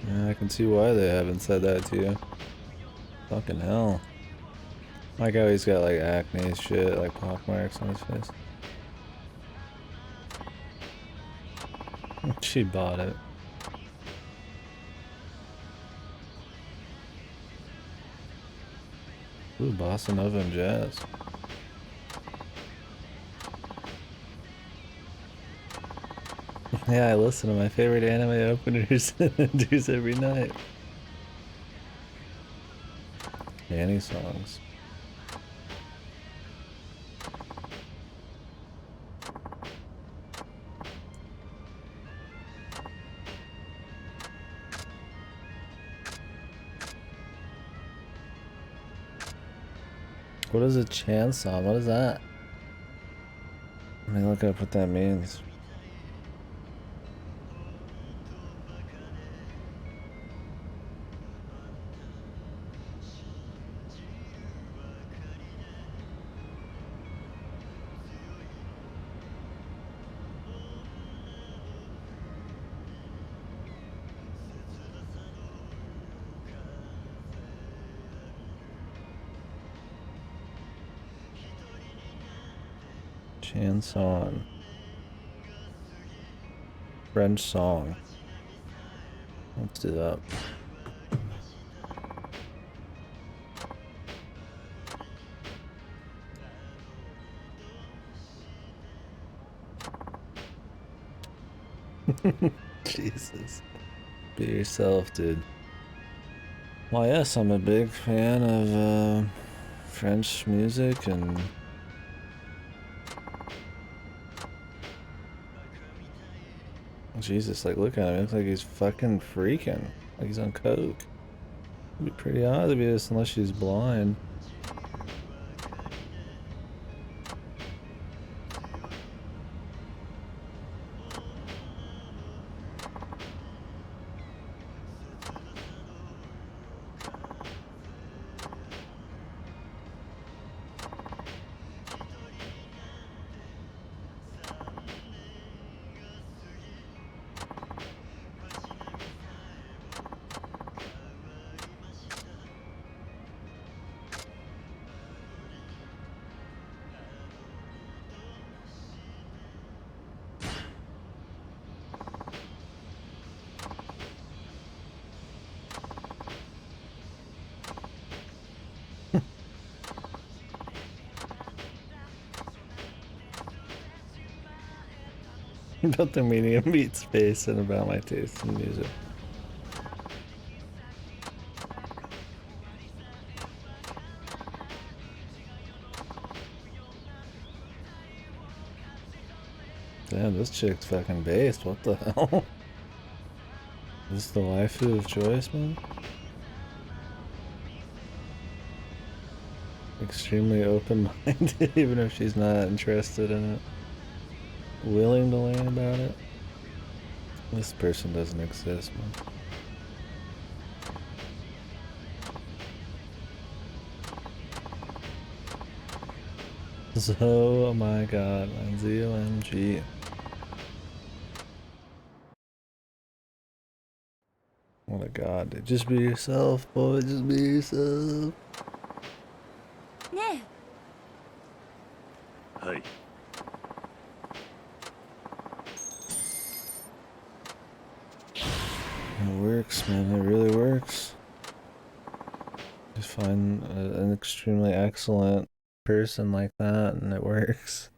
Yeah, I can see why they haven't said that to you. Fucking hell. Like how he's got like acne shit, like pockmarks on his face. She bought it. Ooh, bossa nova and jazz. Yeah, I listen to my favorite anime openers and enders every night. Annie songs. What is a Chan song? What is that? Let me look up what that means. Chan song. French song. Let's do that. Jesus. Be yourself, dude. Well, yes, I'm a big fan of French music and Jesus, like look at him. He looks like he's fucking freaking. Like he's on coke. It'd be pretty obvious unless she's blind. About the meaning of meat space and about my taste in music. Damn, this chick's fucking based. What the hell? Is this the waifu of choice, man? Extremely open-minded, even if she's not interested in it. Willing to learn about it. This person doesn't exist, man. So, oh my god, man. ZOMG. What a god, dude. Just be yourself, boy. Just be yourself. ね はい。 It works, man. It really works. Just find an extremely excellent person like that, and it works.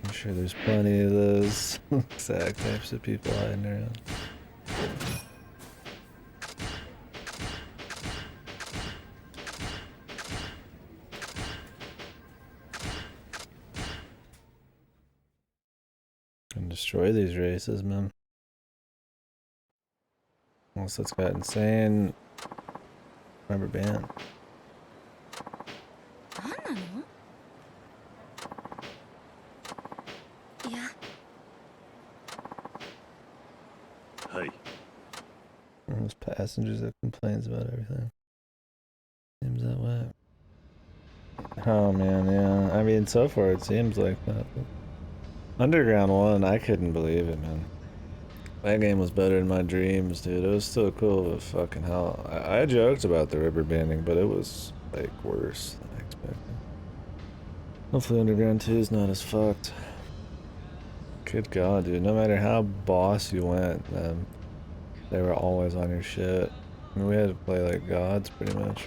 I'm sure there's plenty of those exact types of people hiding around. And destroy these races, man. Unless it's got insane rubber band. え何なのいや はい。 One of those passengers that complains about everything. Seems that way. Oh man, yeah. I mean, so far it seems like that. But Underground 1, I couldn't believe it, man. That game was better in my dreams, dude. It was still cool, but fucking hell. I joked about the rubber banding, but it was, like, worse than I expected. Hopefully Underground 2 is not as fucked. Good god, dude. No matter how boss you went, they were always on your shit. I mean, we had to play like gods, pretty much.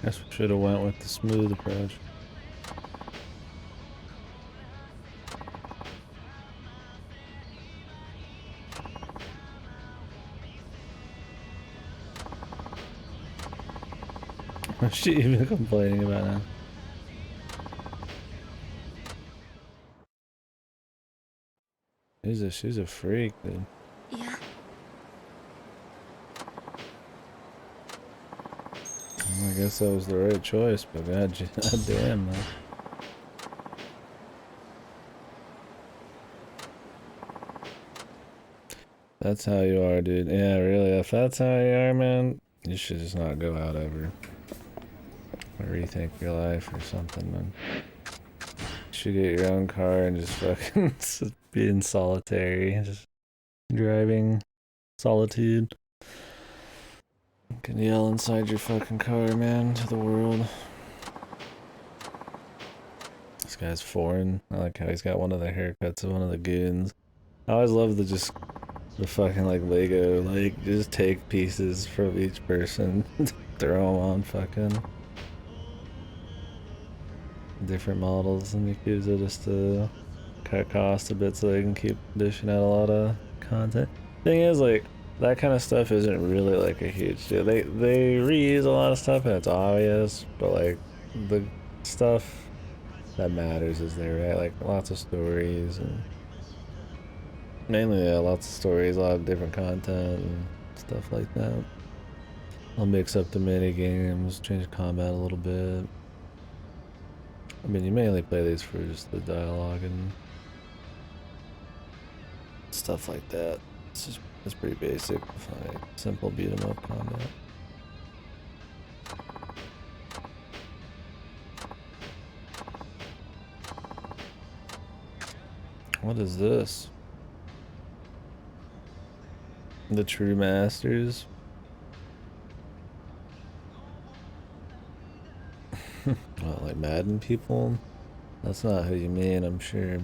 Guess we should have went with the smooth approach. What's she even complaining about now? She's a freak, dude. いや Well, I guess that was the right choice, but god damn, man. That's how you are, dude. Yeah, really. If that's how you are, man, you should just not go out ever. Or rethink your life or something, man. You should get your own car and just fucking be in solitary. Just driving solitude. You can yell inside your fucking car, man, to the world. This guy's foreign. I like how he's got one of the haircuts of one of the goons. I always love the fucking like Lego, like just take pieces from each person, throw them on fucking different models in Yakuza just to cut costs a bit so they can keep dishing out a lot of content. Thing is, like, that kind of stuff isn't really like a huge deal. They reuse a lot of stuff and it's obvious, but like the stuff that matters is there, right? Like lots of stories and mainly, yeah, lots of stories, a lot of different content and stuff like that. I'll mix up the mini games, change combat a little bit. I mean, you mainly play these for just the dialogue and stuff like that. It's pretty basic, like simple beat 'em up combat. What is this? The True Masters? What, like Madden people? That's not who you mean, I'm sure.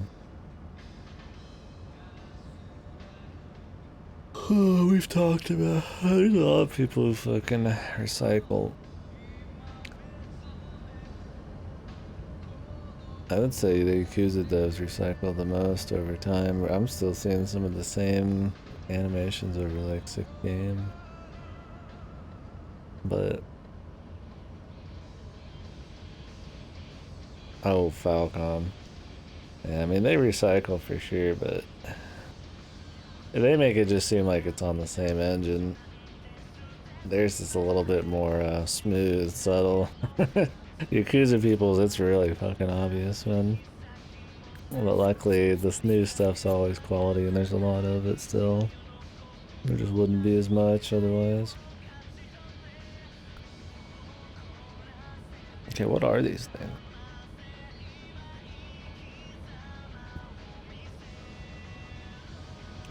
Oh, we've talked about there's a lot of people who fucking recycle. I would say the Yakuza devs recycle the most over time. I'm still seeing some of the same animations over like 6 games. But oh, Falcom. Yeah, I mean they recycle for sure, but they make it just seem like it's on the same engine. Theirs is a little bit more smooth, subtle. Yakuza people's, it's really fucking obvious, man. But luckily, this new stuff's always quality, and there's a lot of it still. There just wouldn't be as much otherwise. Okay, what are these things?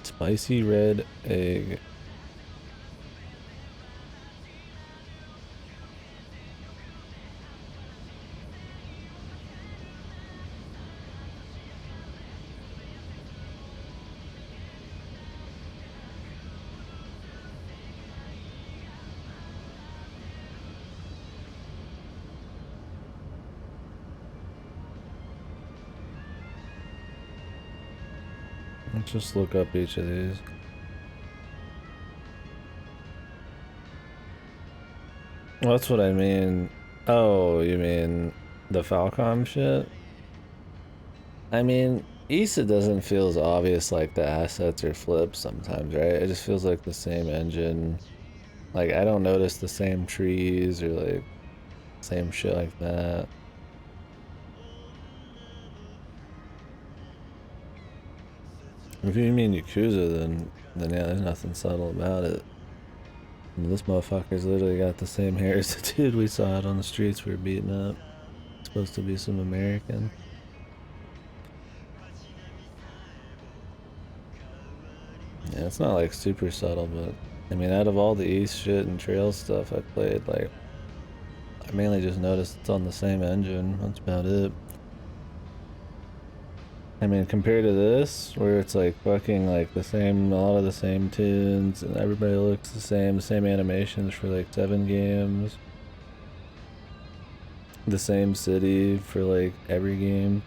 Spicy red egg. Let's just look up each of these. Well, that's what I mean. Oh, you mean the Falcom shit? I mean, Issa doesn't feel as obvious like the assets are flipped sometimes, right? It just feels like the same engine. Like, I don't notice the same trees or like same shit like that. If you mean Yakuza, then yeah, there's nothing subtle about it. I mean, this motherfucker's literally got the same hair as the dude we saw out on the streets we were beating up. It's supposed to be some American. Yeah, it's not like super subtle, but I mean, out of all the East shit and trail stuff I played, like, I mainly just noticed it's on the same engine. That's about it. I mean, compared to this, where it's like fucking like the same, a lot of the same tunes, and everybody looks the same animations for like 7 games, the same city for like every game.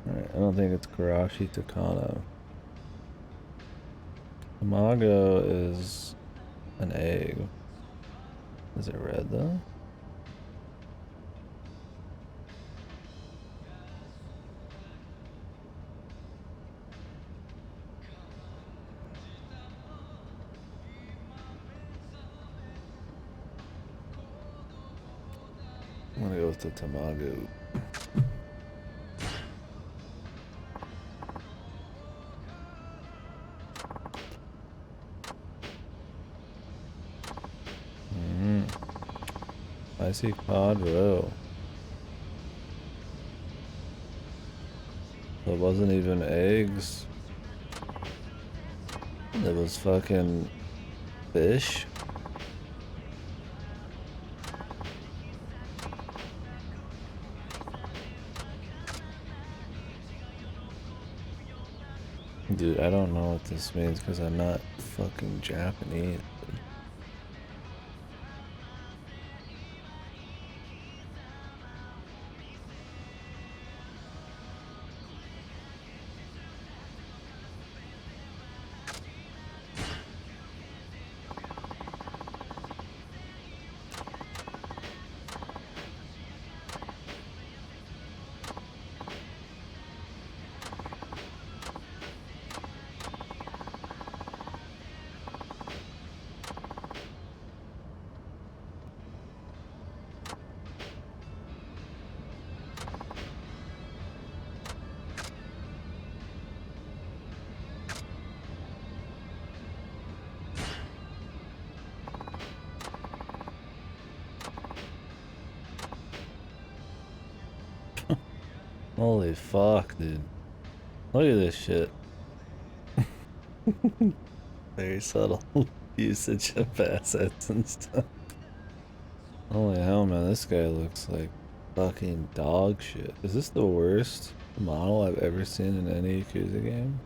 Alright, I don't think it's Karashi Takano. Tamago is an egg. Is it red though? I'm gonna go with the Tamago. I see cod roe. So it wasn't even eggs. It was fucking fish. Dude, I don't know what this means because I'm not fucking Japanese. Holy fuck, dude. Look at this shit. Very subtle usage of assets and stuff. Holy hell, man, this guy looks like fucking dog shit. Is this the worst model I've ever seen in any Yakuza game?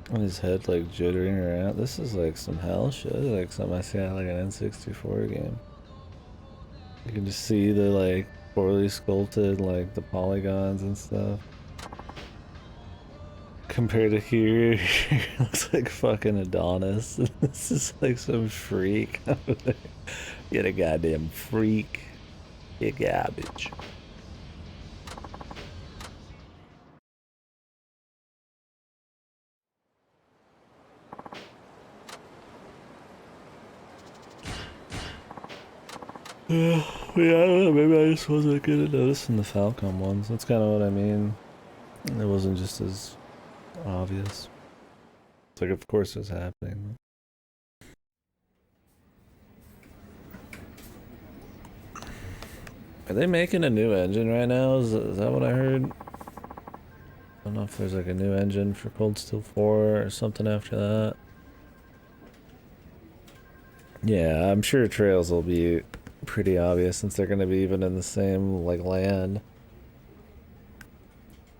And his head like jittering around. This is like some hell shit. This is like something I see out like an N64 game. You can just see the like poorly sculpted like the polygons and stuff. Compared to here, it looks like fucking Adonis. This is like some freak. Get a goddamn freak. You garbage. Yeah, I don't know, maybe I just wasn't good at noticing the Falcon ones. That's kind of what I mean. It wasn't just as obvious. It's like, of course, it was happening. Are they making a new engine right now? Is that what I heard? I don't know if there's like a new engine for Cold Steel 4 or something after that. Yeah, I'm sure Trails will be pretty obvious since they're gonna be even in the same like land.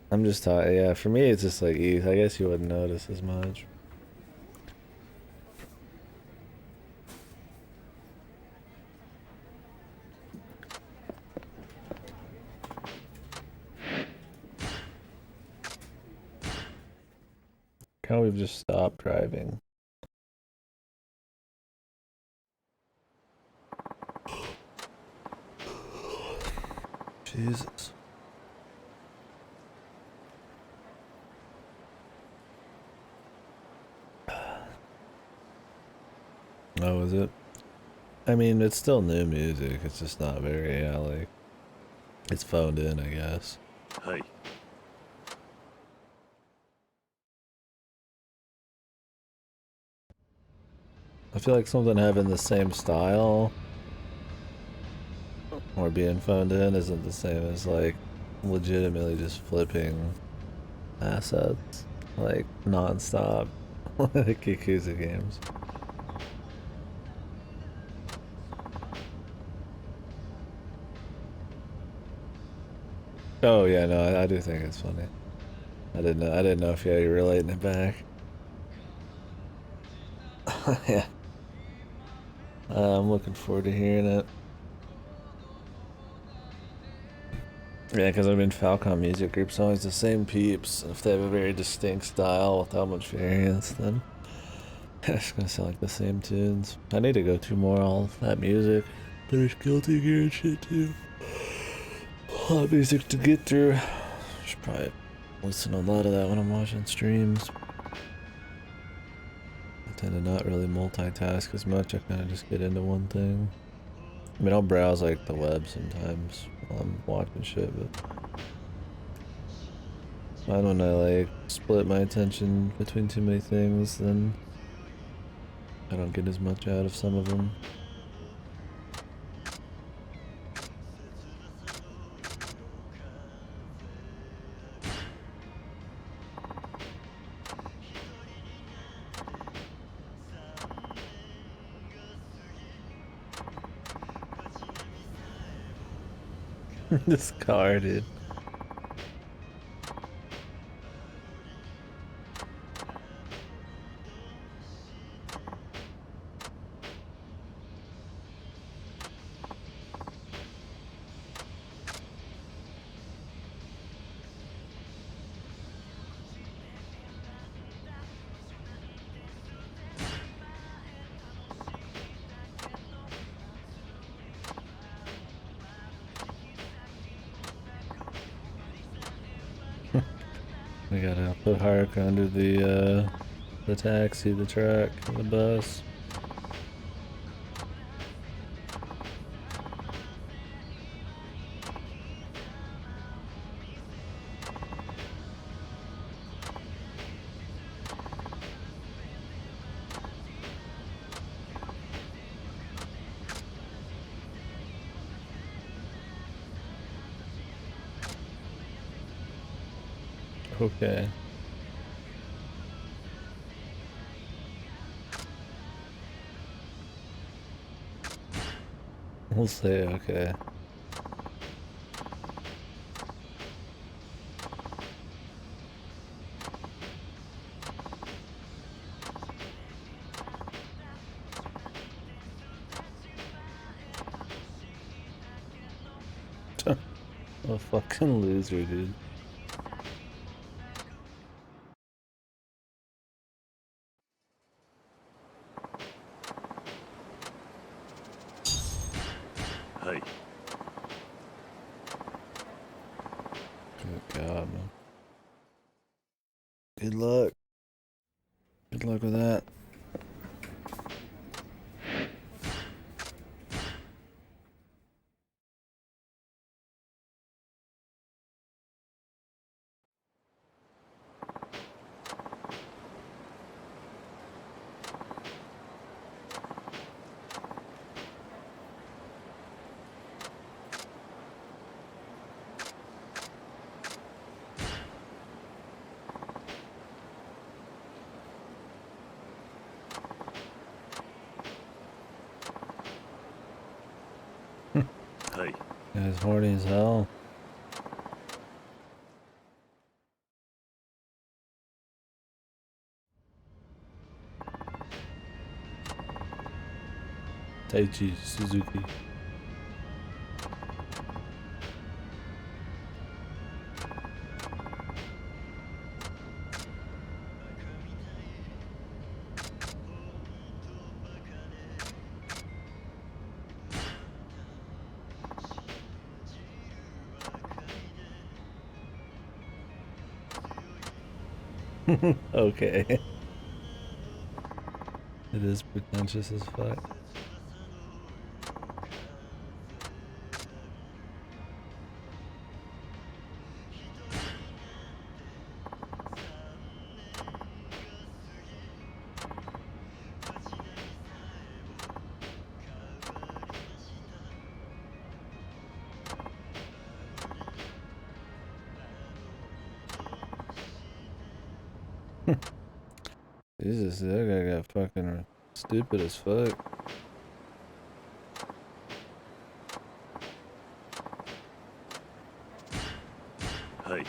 I'm just talking, yeah, for me it's just like ETH. I guess you wouldn't notice as much. How we've just stopped driving. Jesus. Oh, is it? I mean, it's still new music. It's just not very, yeah, like, it's phoned in, I guess. はい。 I feel like something having the same style or being phoned in isn't the same as like legitimately just flipping assets like non-stop like Yakuza games. Oh yeah, no, I do think it's funny. I didn't know if yeah, you're relating it back. Yeah. I'm looking forward to hearing it. Yeah, because I mean, Falcon music groups always the same peeps. If they have a very distinct style without much variance, then it's gonna sound like the same tunes. I need to go through more all that music. There's Guilty Gear and shit too. A lot of music to get through. Should probably listen to a lot of that when I'm watching streams. I tend to not really multitask as much. I kind of just get into one thing. I mean, I'll browse like the web sometimes while I'm watching shit, but I don't know, like split my attention between too many things, then I don't get as much out of some of them. This car, dude. We gotta put Haruka under the taxi, the truck, the bus. Okay. We'll say okay. A fucking loser, dude. Hi. Good God, man. Good luck. Good luck with that. Guy's horny as hell. Taichi Suzuki. Okay. It is pretentious as fuck. Jesus, that guy got fucking stupid as fuck. Hi.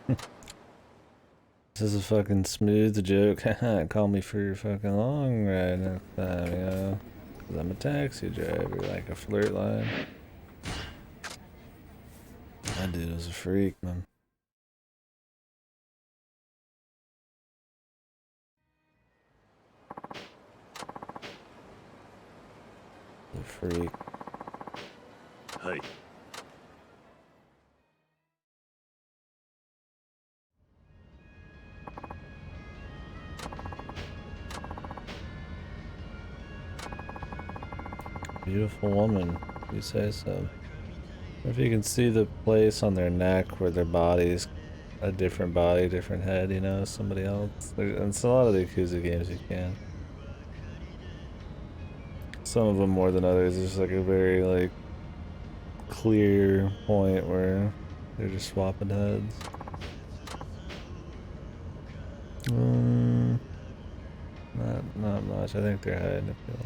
This is a fucking smooth joke. Call me for your fucking long ride next time, you know? 'Cause I'm a taxi driver, like a flirt line. That dude was a freak, man. A freak. Hi. Beautiful woman, if you say so. Or if you can see the place on their neck where their body's a different body, different head, you know, somebody else. And it's a lot of the Yakuza games you can. Some of them more than others. There's like a very like clear point where they're just swapping heads. Not much. I think they're hiding a few.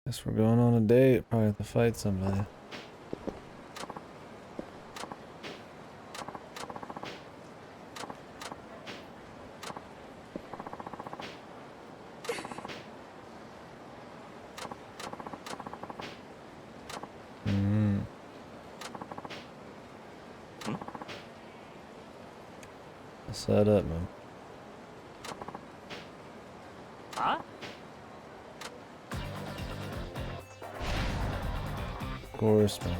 Guess we're going on a date. Probably have to fight somebody. Set up, man. Huh? Of course, man.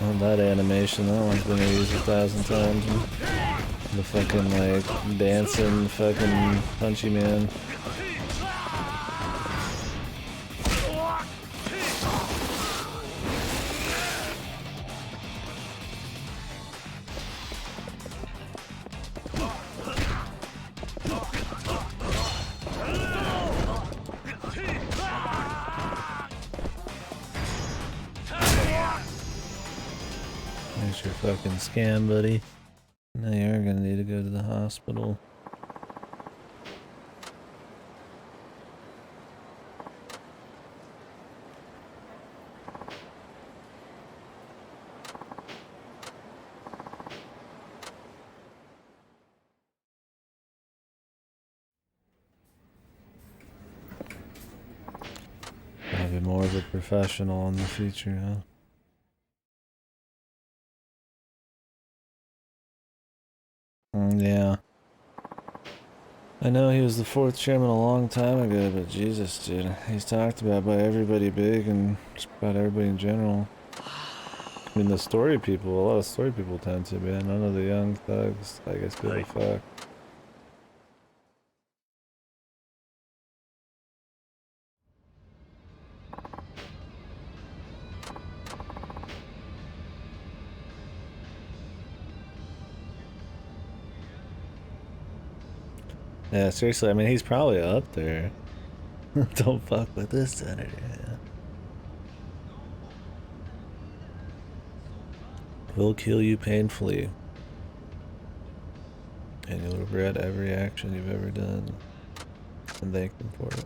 Well, that animation, that one's been used 1,000 times. Man. The fucking, like, dancing fucking punchy man. There's your fucking scam, buddy. Now you're gonna need to go to the hospital. Probably more of a professional in the future, huh? Yeah. I know he was the fourth chairman a long time ago, but Jesus, dude, he's talked about by everybody big and just about everybody in general. I mean, the story people, a lot of story people tend to, man. None of the young thugs, I guess, give a fuck. Yeah, seriously, I mean, he's probably up there. Don't fuck with this senator. Yeah. He'll kill you painfully. And you'll regret every action you've ever done. And thank him for it.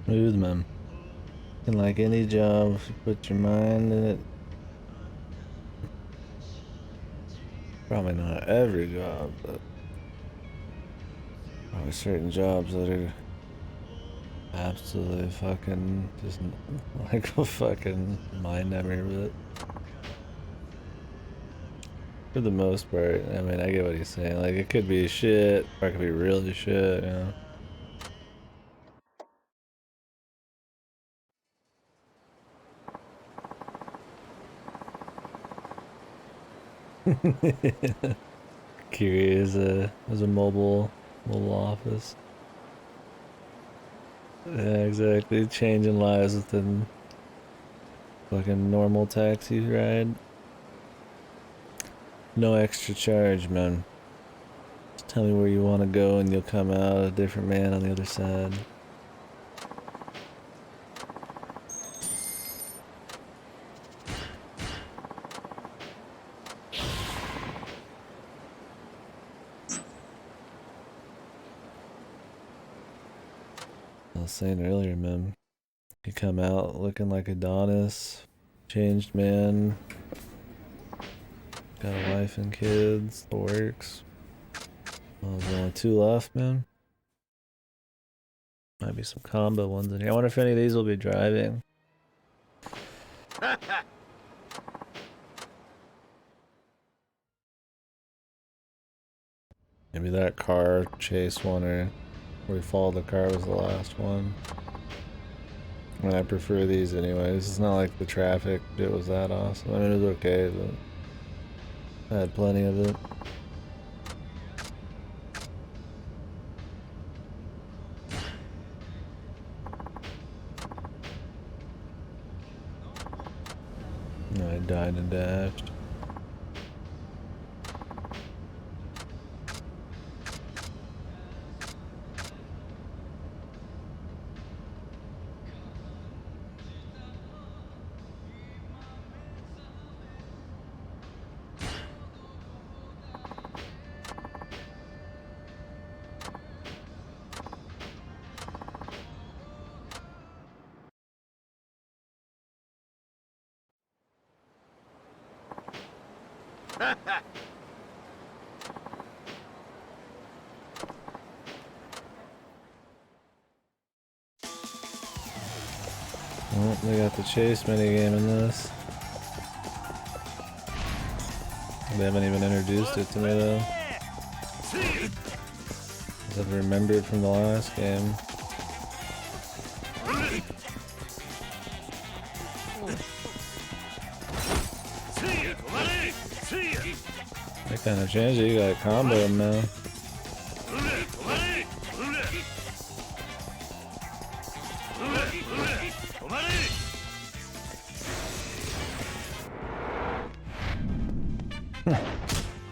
Smooth, man. And like any job, if you put your mind in it. Probably not every job, but probably certain jobs that are absolutely fucking just like a fucking mind numbing, but for the most part, I mean, I get what he's saying. Like, it could be shit, or it could be really shit, you know? Kiryu is a mobile office. Yeah, exactly. Changing lives within fucking normal taxi ride. No extra charge, man. Just tell me where you want to go and you'll come out a different man on the other side. I was saying earlier, man. You come out looking like Adonis, changed man, got a wife and kids, the works. Oh, there's only 2 left, man. Might be some combo ones in here. I wonder if any of these will be driving. Maybe that car chase one or where we followed the car was the last one. I mean, I prefer these anyways. It's not like the traffic it was that awesome. I mean, it was okay, but I had plenty of it. No, I died and dashed. Oh, they got the chase minigame in this. They haven't even introduced it to me though. I've remembered from the last game. That kind of changed it. You got combo now.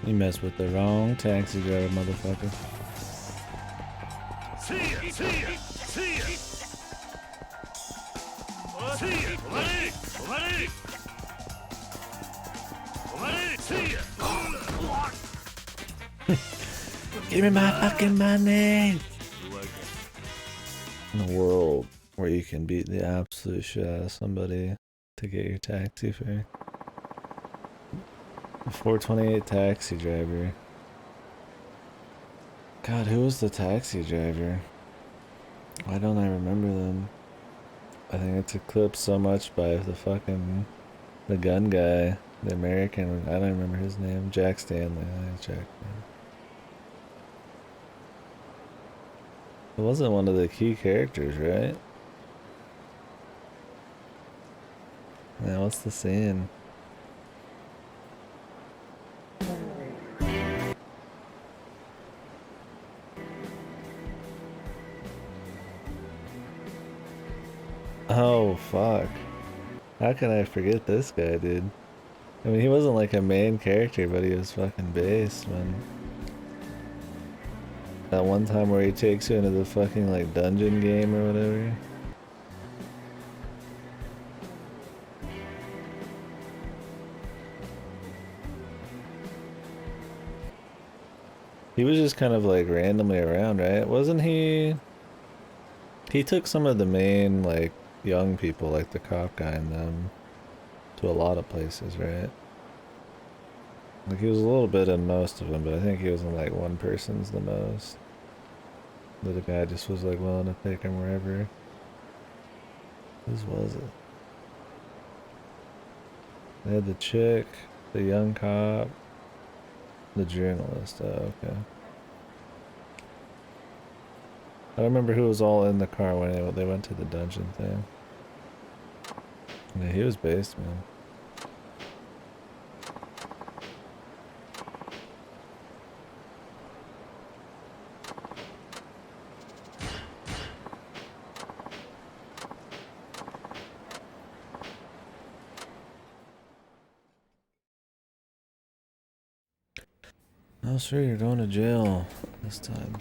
You mess with the wrong taxi driver, motherfucker. Give me my fucking money! In a world where you can beat the absolute shit out of somebody to get your taxi fare. The 428 taxi driver. God, who was the taxi driver? Why don't I remember them? I think it's eclipsed so much by the gun guy, the American. I don't remember his name. Jack Stanley. I think it's Jack Stanley. It wasn't one of the key characters, right? Yeah, what's the scene? Oh, fuck. How can I forget this guy, dude? I mean, he wasn't like a main character, but he was fucking base, man. That one time where he takes you into the fucking, like, dungeon game or whatever. He was just kind of, like, randomly around, right? Wasn't he... He took some of the main, like, young people, like the cop guy and them, to a lot of places, right? Like, he was a little bit in most of them, but I think he was in, like, one person's the most. The guy just was, like, willing to take him wherever. Whose was it? They had the chick, the young cop, the journalist. Oh, okay. I don't remember who was all in the car when they went to the dungeon thing. Yeah, he was based, man. Oh, sure, you're going to jail this time.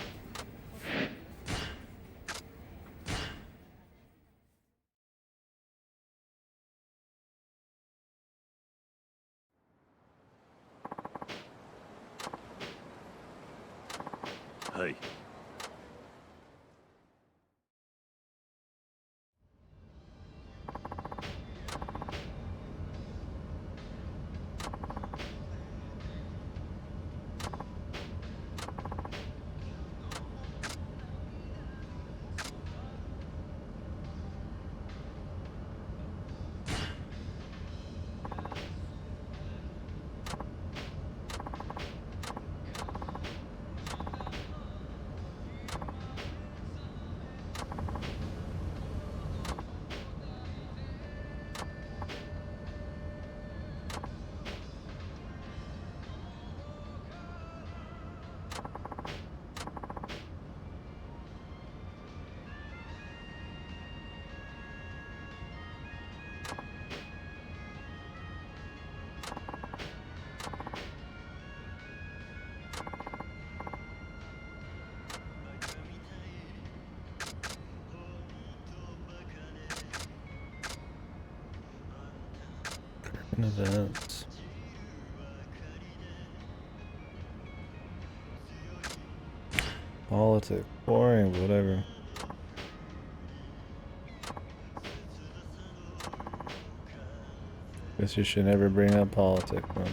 Hi. Events. Politics. Boring, but whatever. Guess you should never bring up politics, man.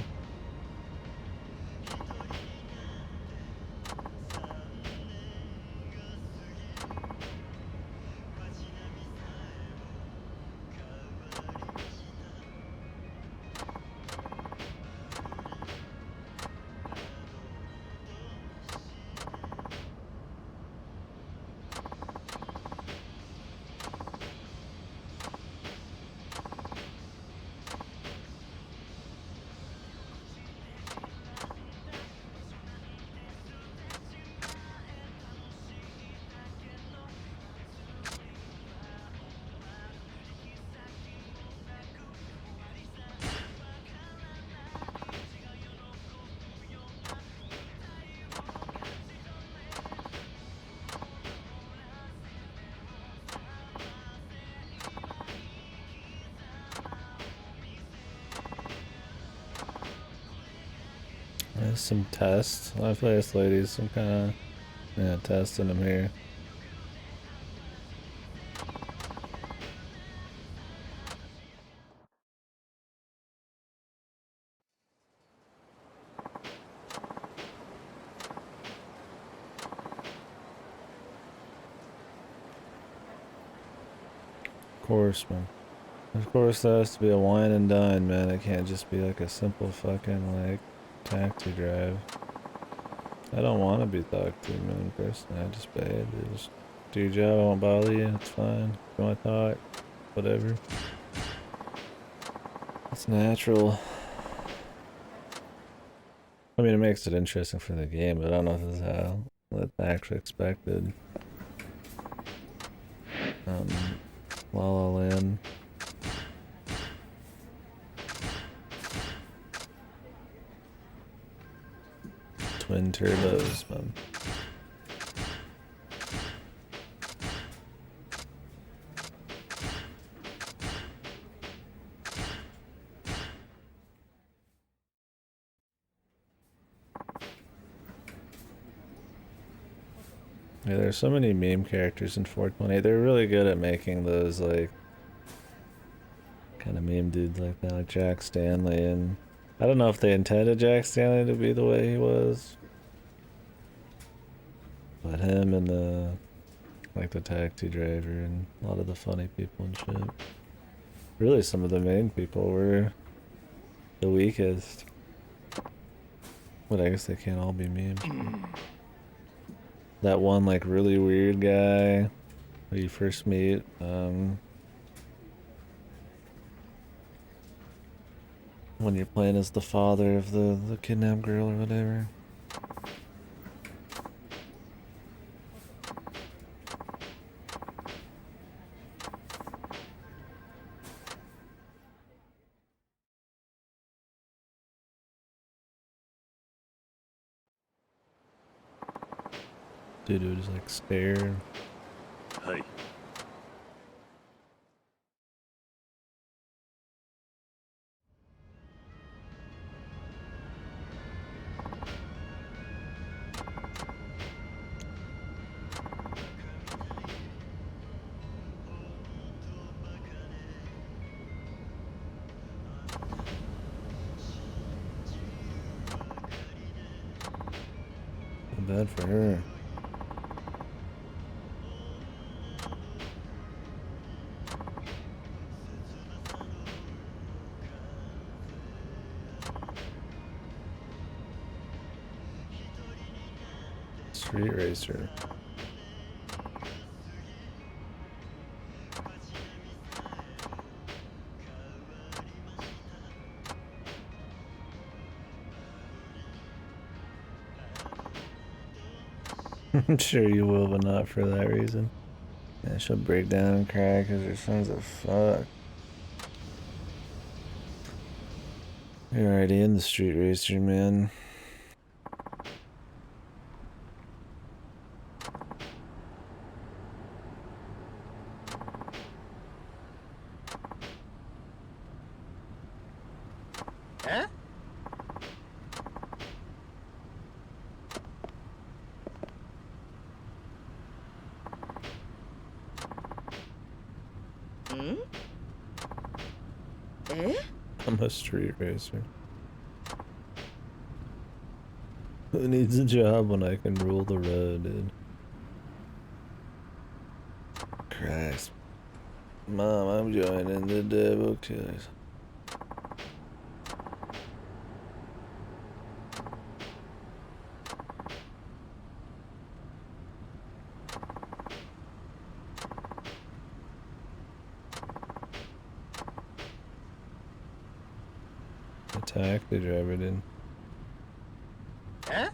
There's some tests. I play this lady, some kind of testing them here. Of course, man. Of course, that has to be a wine and dine, man. It can't just be like a simple fucking like taxi drive. I don't want to be talked to, man. Personally, I just behave. Just do your job. I won't bother you. It's fine. If you want to talk, whatever. It's natural. I mean, it makes it interesting for the game, but I don't know if this is how it's actually expected. La La Land. Twin turbos, man. Yeah, there's so many meme characters in 420. They're really good at making those like kind of meme dudes like that, like Jack Stanley, and I don't know if they intended Jack Stanley to be the way he was, but him and the like the taxi driver and a lot of the funny people and shit. Really, some of the main people were the weakest, but I guess they can't all be memes. That one like really weird guy who you first meet, when you're playing as the father of the kidnapped girl or whatever. Dude would just like stare. はい Feel bad for her. Street racer. I'm sure you will, but not for that reason. Yeah, she'll break down and cry because her son's a fuck. You're already in the street racer, man. Eh? Hmm? Eh? I'm a street racer. Who needs a job when I can rule the road, dude? Christ. Mom, I'm joining the devil killers. Attack the driver, dude. Eh?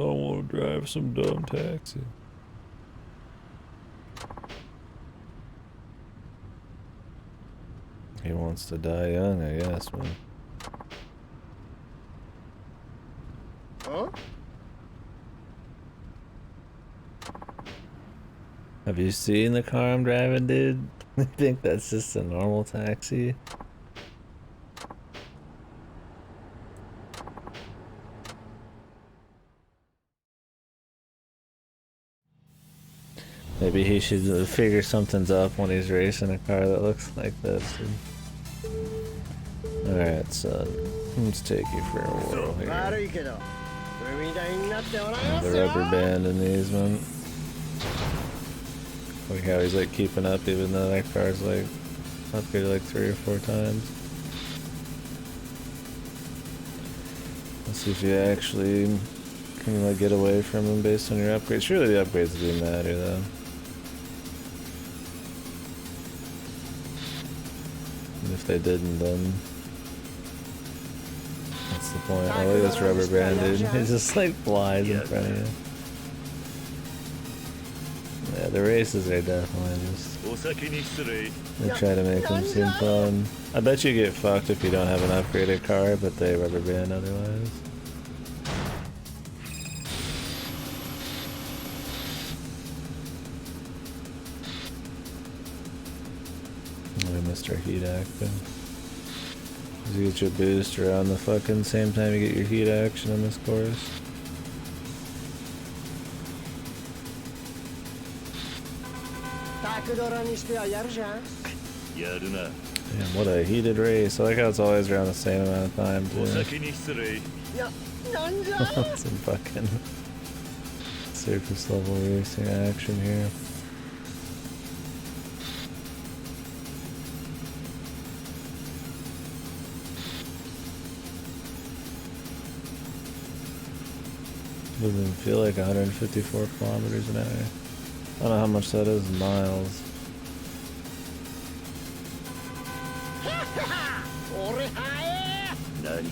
I want to drive some dumb taxi. He wants to die young, I guess, man. Huh? Have you seen the car I'm driving, dude? I think that's just a normal taxi. Maybe he should figure something's up when he's racing a car that looks like this. Alright, son. Let's take you for a whirl here. The rubber band in these, man. Like how he's like keeping up even though that car's like upgraded like 3 or 4 times. Let's see if you actually can like get away from him based on your upgrades. Surely the upgrades do matter though. And if they didn't, then what's the point? Oh, look at this rubber band, dude. It just like flies in front of you. Yeah, the races are definitely just... They try to make them seem fun. I bet you get fucked if you don't have an upgraded car, but they rubber band otherwise. We missed our heat action. You get your boost around the fucking same time you get your heat action in this course. Damn, what a heated race. I like how it's always around the same amount of time, too. Some fucking surface level racing action here. Doesn't feel like 154 kilometers an hour. I don't know how much that is in miles. Nani?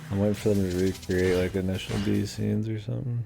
I'm waiting for them to recreate like initial B scenes or something.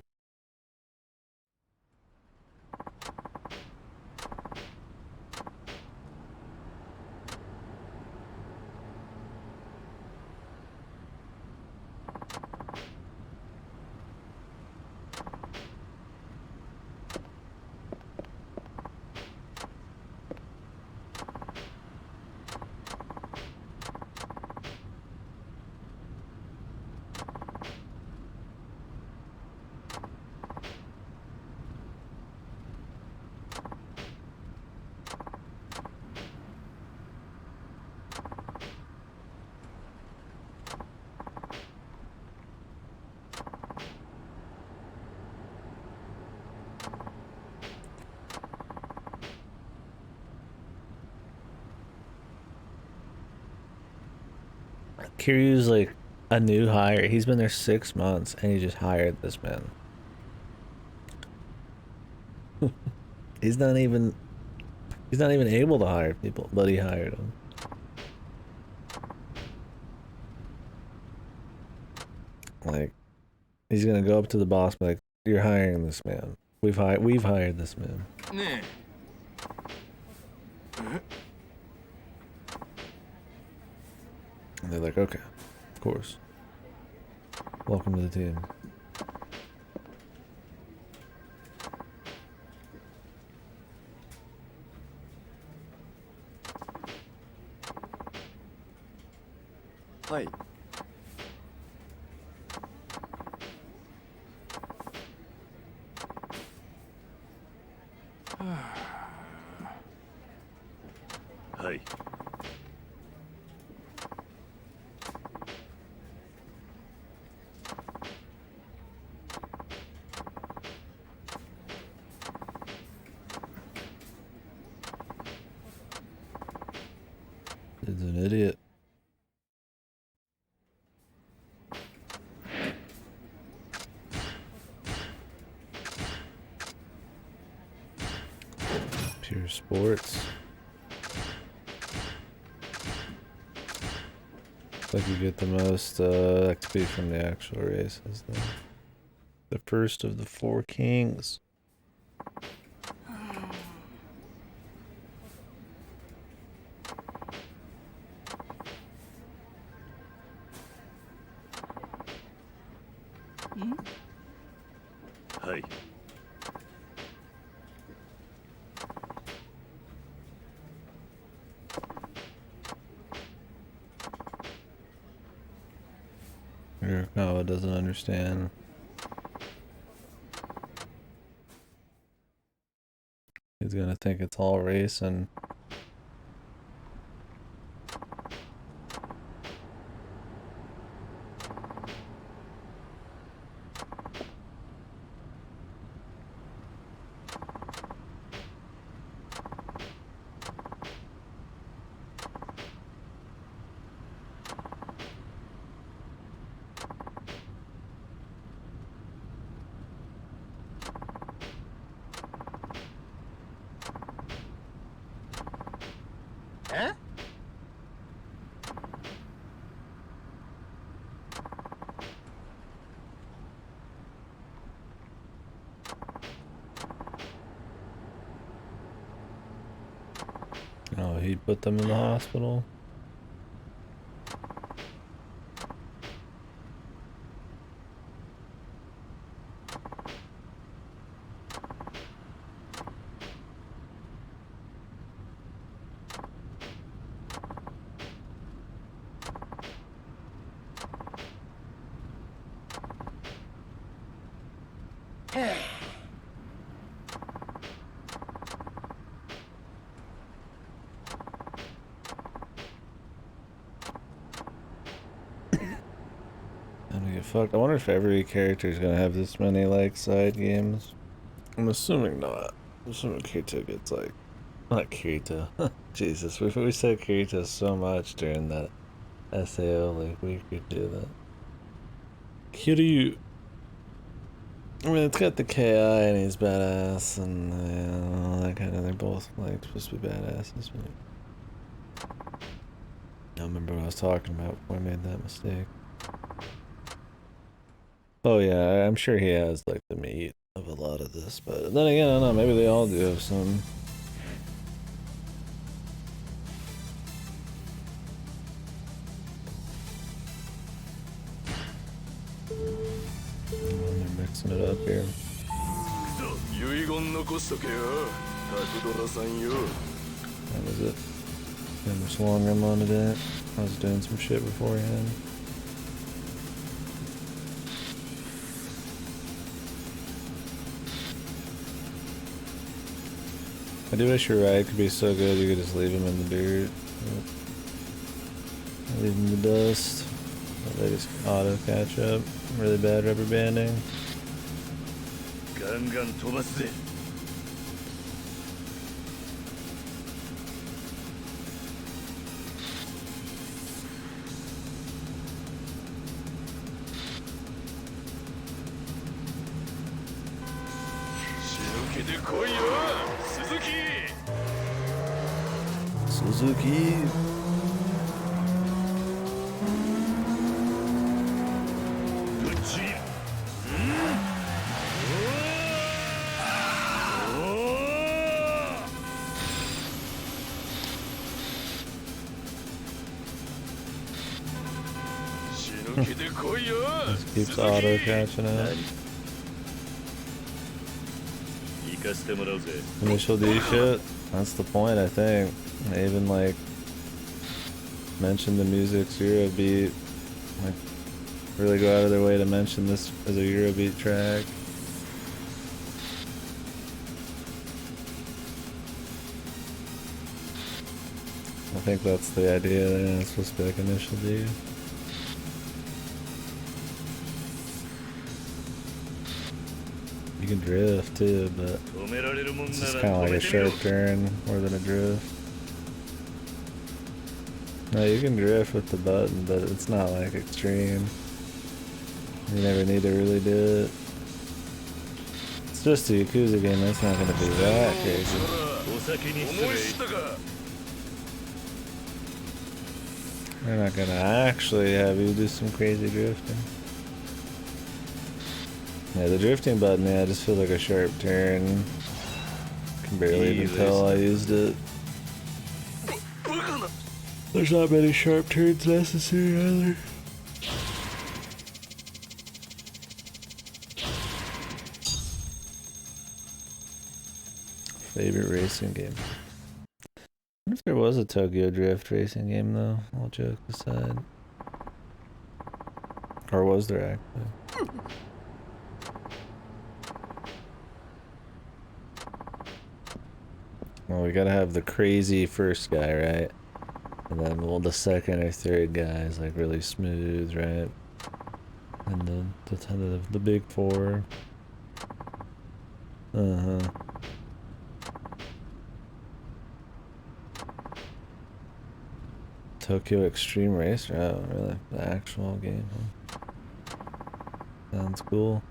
Kiryu's like a new hire. He's been there 6 months and he just hired this man. He's not even able to hire people, but he hired them. Like, he's gonna go up to the boss, and be like, "You're hiring this man. We've hired this man." And they're like, "Okay, of course. Welcome to the team." Hi. Hi. Pure sports. Looks like you get the most XP from the actual races though. The first of the 4 kings. Hi. Yurikawa doesn't understand. He's gonna think it's all racing. Eh? Oh, he put them in the hospital? Fuck, I wonder if every character is gonna have this many like side games. I'm assuming not. I'm assuming Kirito gets like, not Kirito. Jesus, we said Kirito so much during that SAO like week or two that Kiryu. I mean, it's got the KI and he's badass and all that kind of. They're both like supposed to be badasses. But I don't remember what I was talking about before I made that mistake. Oh yeah, I'm sure he has like the meat of a lot of this, but then again, I don't know, maybe they all do have some. They're mixing it up here. That was it. How much longer I'm on it. I was doing some shit beforehand. I do wish your ride could be so good you could just leave him in the dirt. Leave him in the dust. They just auto catch up. Really bad rubber banding. Suzuki. Just keeps auto catching it. Initial D shit. That's the point, I think. They even like mentioned the music's Eurobeat. Like really go out of their way to mention this as a Eurobeat track. I think that's the idea. Yeah, it's supposed to be like Initial D. You can drift too, but it's just kind of like a sharp turn more than a drift. No, you can drift with the button, but it's not like extreme. You never need to really do it. It's It's just a Yakuza game, that's not gonna be that crazy. お先に失礼。 They're not gonna actually have you do some crazy drifting. Yeah, the drifting button, yeah, just feels like a sharp turn. Can barely even tell I used it. There's not many sharp turns necessary either. Favorite racing game? I wonder if there was a Tokyo Drift racing game though, all jokes aside. Or was there actually? Well, we gotta have the crazy first guy, right? And then, well, the second or third guy is like really smooth, right? And then the big four. Uh-huh. Tokyo Extreme Racer? Oh, really? The actual game, huh? Sounds cool.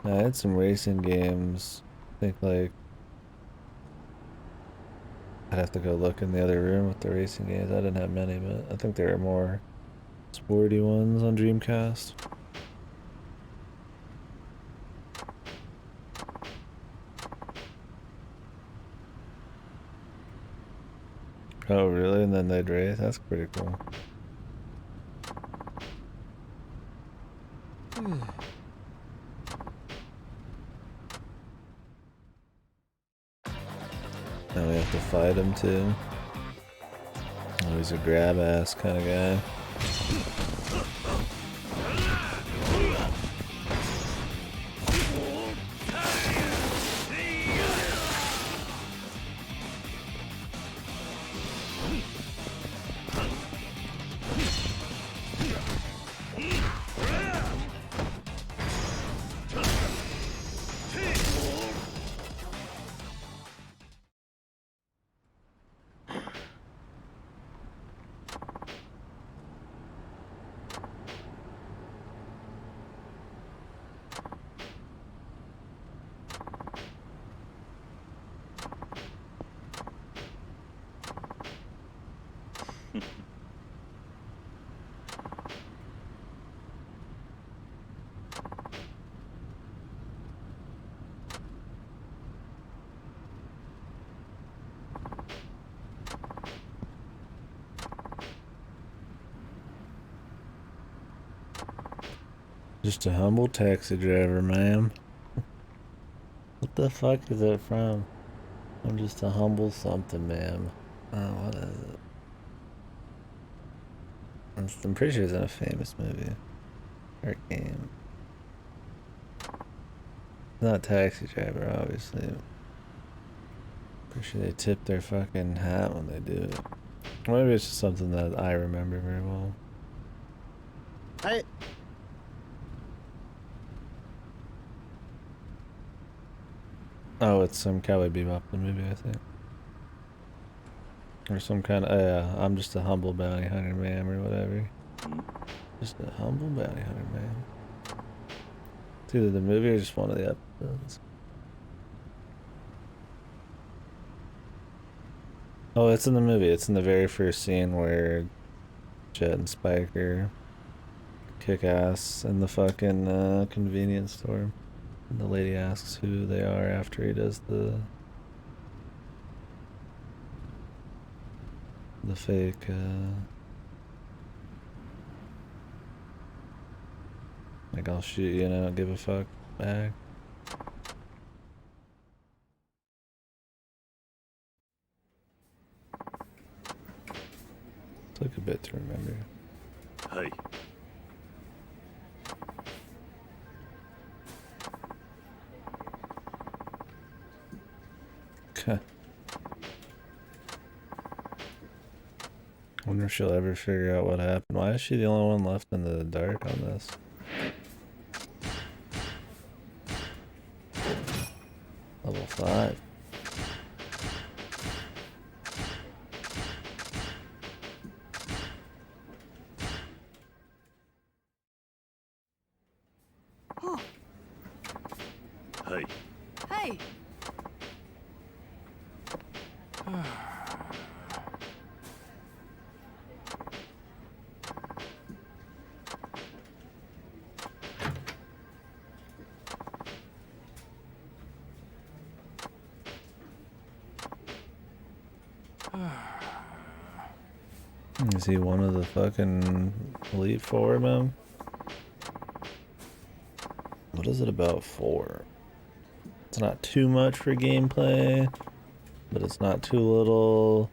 I had some racing games. I think, like, I'd have to go look in the other room with the racing games. I didn't have many, but I think there are more sporty ones on Dreamcast. Oh, really? And then they'd race? That's pretty cool. Now we have to fight him too. Oh, he's a grab ass kind of guy. Just a humble taxi driver, ma'am. What the fuck is that from? I'm just a humble something, ma'am. Oh, what is it? I'm pretty sure it's in a famous movie. Or game. Not Taxi Driver, obviously. Pretty sure they tip their fucking hat when they do it. Maybe it's just something that I remember very well. Hey. Oh, it's some Cowboy Bebop the movie, I think. Or some kind of, yeah, I'm just a humble bounty hunter, ma'am, or whatever. Just a humble bounty hunter, man. It's either the movie or just one of the episodes. Oh, it's in the movie. It's in the very first scene where Jet and Spiker kick ass in the fucking convenience store. And the lady asks who they are after he does the fake, like, I'll shoot you and I don't give a fuck back. Took a bit to remember. はい。 Okay. Wonder if she'll ever figure out what happened. Why is she the only one left in the dark on this? Level 5. はい。はい。Is he one of the fucking Elite Four, man? What is it about 4? It's not too much for gameplay, but it's not too little.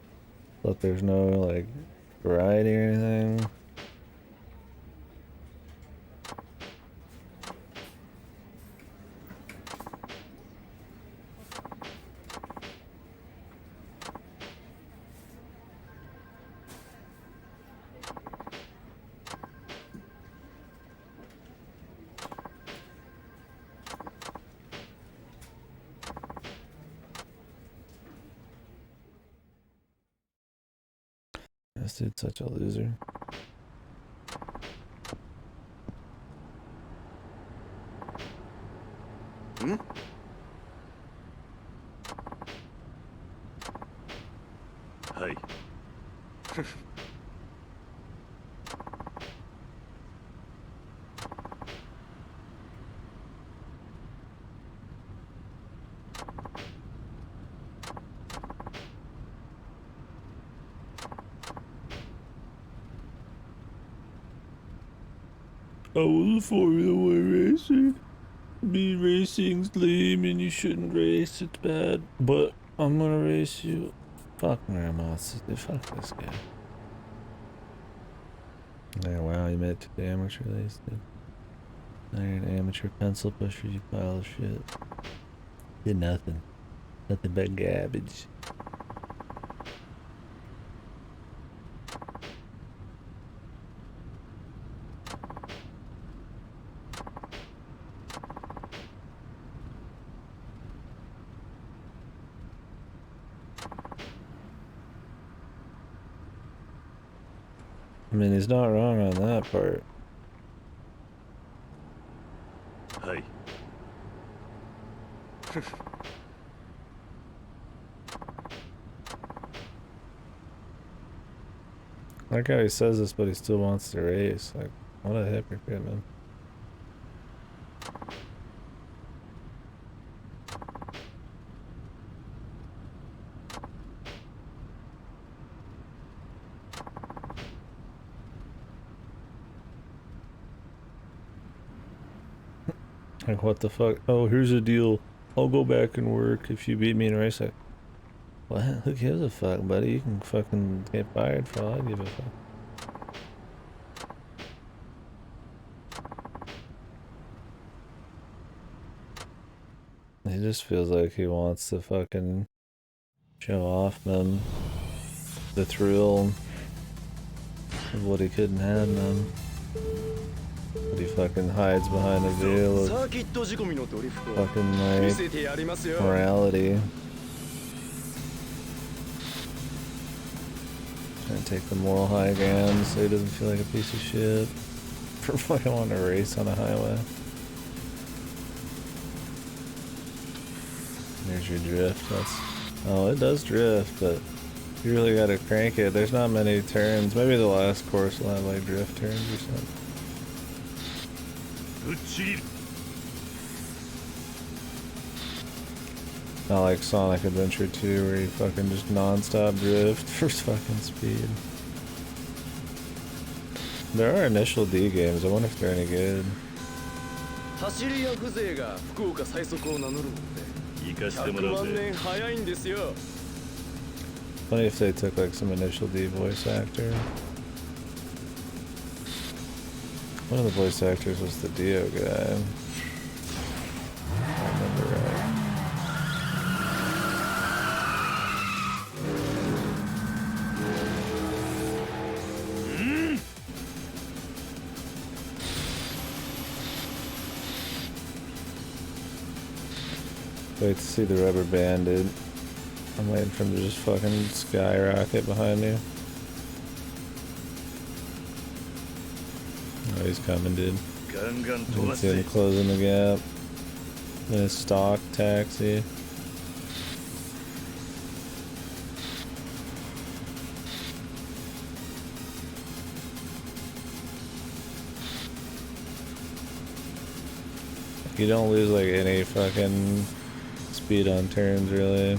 But there's no like variety or anything. This dude's such a loser. Hmm? Hi. I was a Formula One racer. Me racing's lame and you shouldn't race, it's bad. But I'm gonna race you. Fuck Ramos. Fuck this guy. Yeah, wow, you made it to the amateur race, dude. Now you're an amateur pencil pusher, you pile of shit. Did nothing. Nothing but garbage. I mean, he's not wrong on that part. Hi. I like how he says this, but he still wants to race. Like, what a hypocrite, man. Like, what the fuck? Oh, here's a deal. I'll go back and work if you beat me in a race. Like, what? Who gives a fuck, buddy? You can fucking get fired for all I give a fuck. He just feels like he wants to fucking show off, man. The thrill of what he couldn't have, man. But he fucking hides behind a veil of fucking like morality. Trying to take the moral high ground so he doesn't feel like a piece of shit for fucking wanting to race on a highway. There's your drift. Oh, it does drift, but you really gotta crank it. There's not many turns. Maybe the last course will have like drift turns or something. Not like Sonic Adventure 2 where you fucking just non-stop drift for fucking speed. There are initial D games. I wonder if they're any good. Funny if they took like some initial D voice actor. One of the voice actors was the Dio guy. If I remember right. Wait to see the rubber band, dude. I'm waiting for him to just fucking skyrocket behind me. Oh, he's coming, dude. You can see him closing the gap. In a stock taxi. You don't lose like any fucking speed on turns really.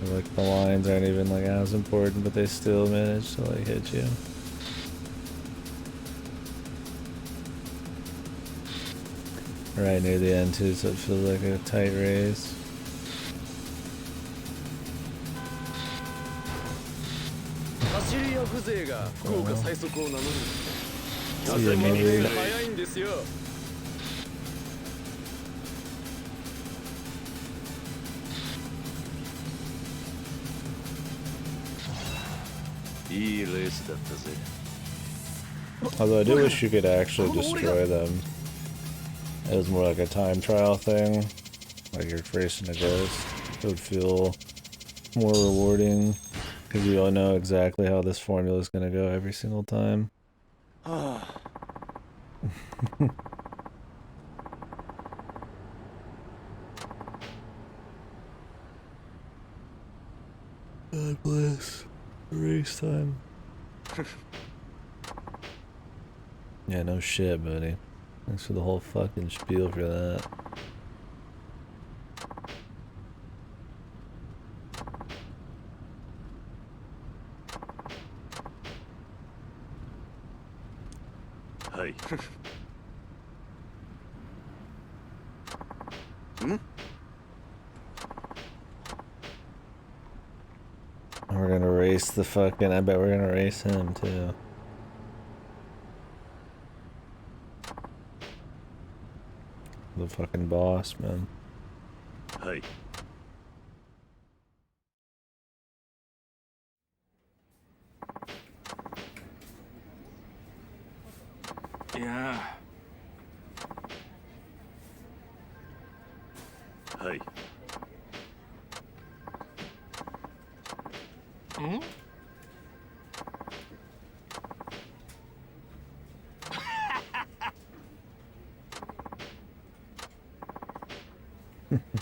Like the lines aren't even like as important, but they still manage to like hit you. Right near the end too, so it feels like a tight race. Although I do wish you could actually destroy them. It was more like a time trial thing, like you're racing a ghost. It would feel more rewarding, because you all know exactly how this formula is going to go every single time. God bless. Race time. Yeah, no shit, buddy. Thanks for the whole fucking spiel for that. Hi. We're gonna race the fucking... I bet we're gonna race him, too. The fucking boss, man. Hi. Yeah. Hi.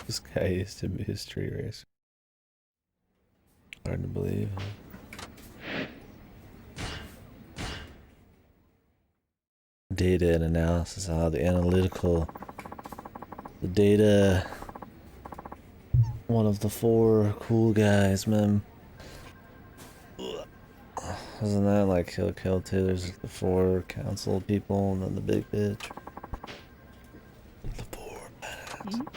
This guy used to be a street racer. Hard to believe. Data and analysis, the analytical, the data, one of the four cool guys, man. Isn't that like Kill too? There's the four council people and then the big bitch. The four badass.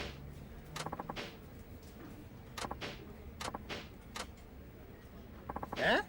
Eh?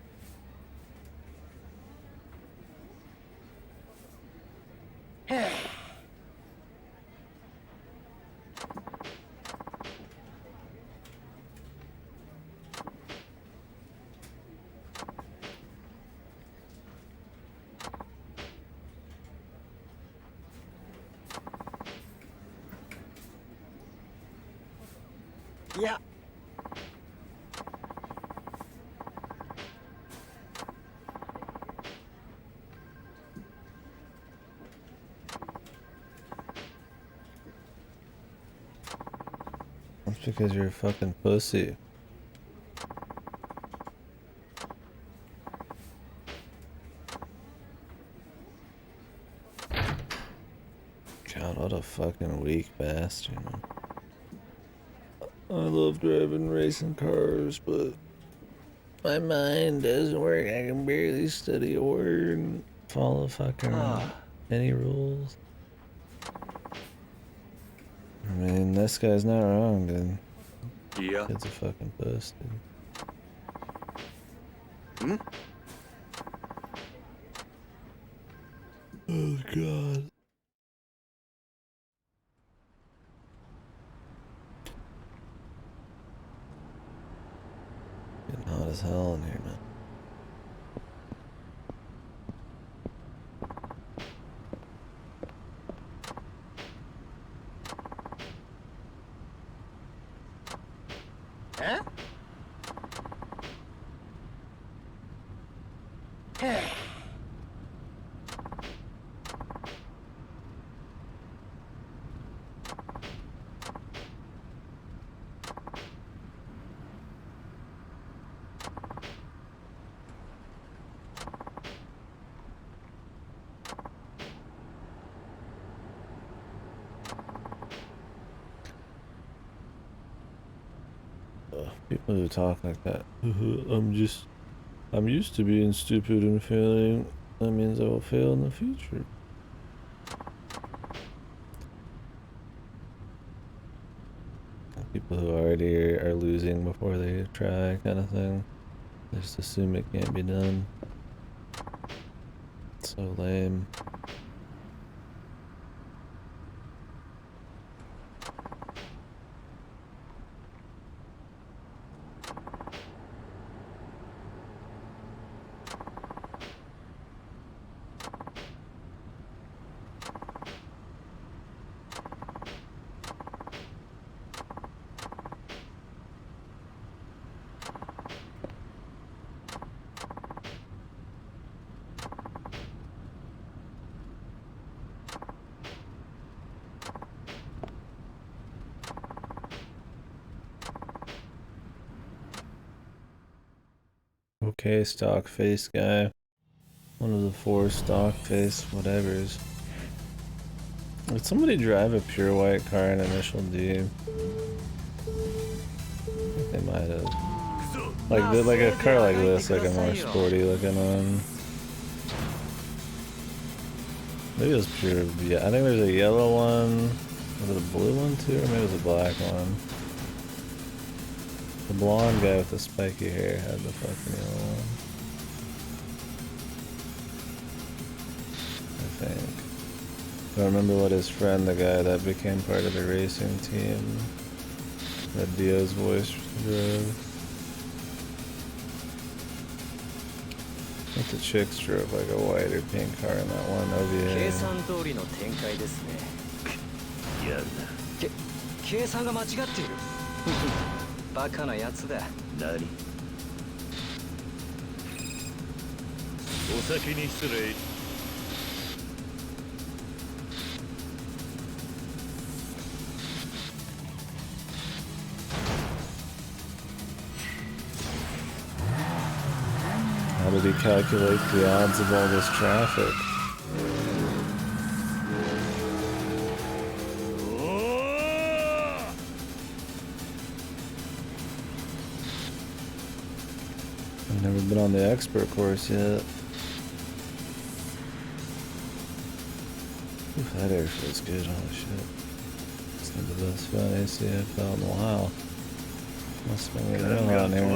Yeah. That's because you're a fucking pussy. God, what a fucking weak bastard, man. I love driving racing cars, but my mind doesn't work. I can barely study a word and follow fucking any rules. I mean, this guy's not wrong, dude. Yeah. Kid's a fucking puss, dude. Oh, God. Getting hot as hell in here, man. Eh? People who talk like that. I'm used to being stupid and failing. That means I will fail in the future. People who already are losing before they try, kind of thing. They just assume it can't be done. It's so lame. Okay, stock face guy. One of the 4 stock face whatevers. Did somebody drive a pure white car in Initial D? I think they might have. Like a car like this, like a more sporty looking one. Maybe it was pure. Yeah, I think there's a yellow one. Was it a blue one too, or maybe it was a black one? The blonde guy with the spiky hair had the fucking yellow one. I think. I don't remember what his friend, the guy that became part of the racing team, that Dio's voice drove. I think the chicks drove like a white or pink car in that one OVA. やるな。計算が間違っている。バカなやつだ。何？お先に失礼。How did he calculate the odds of all this traffic? I've never been on the expert course yet. Oof, that air feels good, holy shit. It's not the best fun AC I've felt in a while. Must have been getting real on here.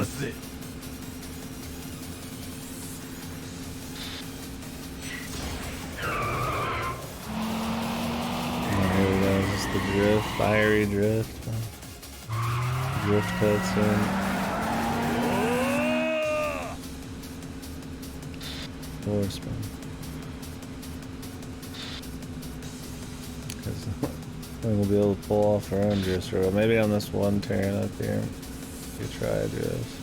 Here we go, this is the drift, fiery drift. Drift cutscene. Horseman. Because we'll be able to pull off our own drift road. Maybe on this one turn up here. We try a drift.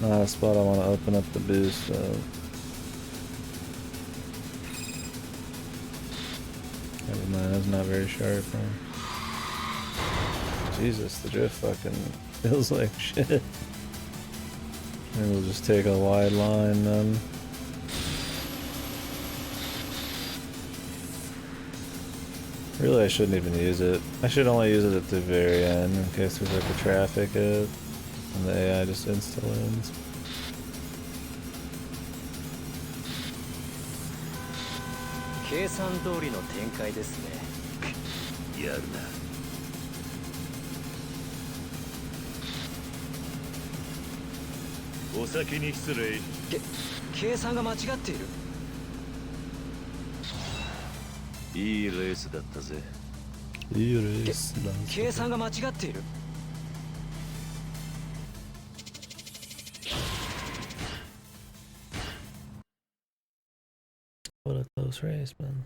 Not a spot I want to open up the boost though. Never mind, that's not very sharp. Huh? Jesus, the drift fucking feels like shit. Maybe we'll just take a wide line then. Really, I shouldn't even use it. I should only use it at the very end in case there's like a traffic hit and the AI just insta-wins.やるな。お先に失礼。計算が間違っている。いいレースだったぜ。いいレースだ。計算が間違っている。What a close race, man.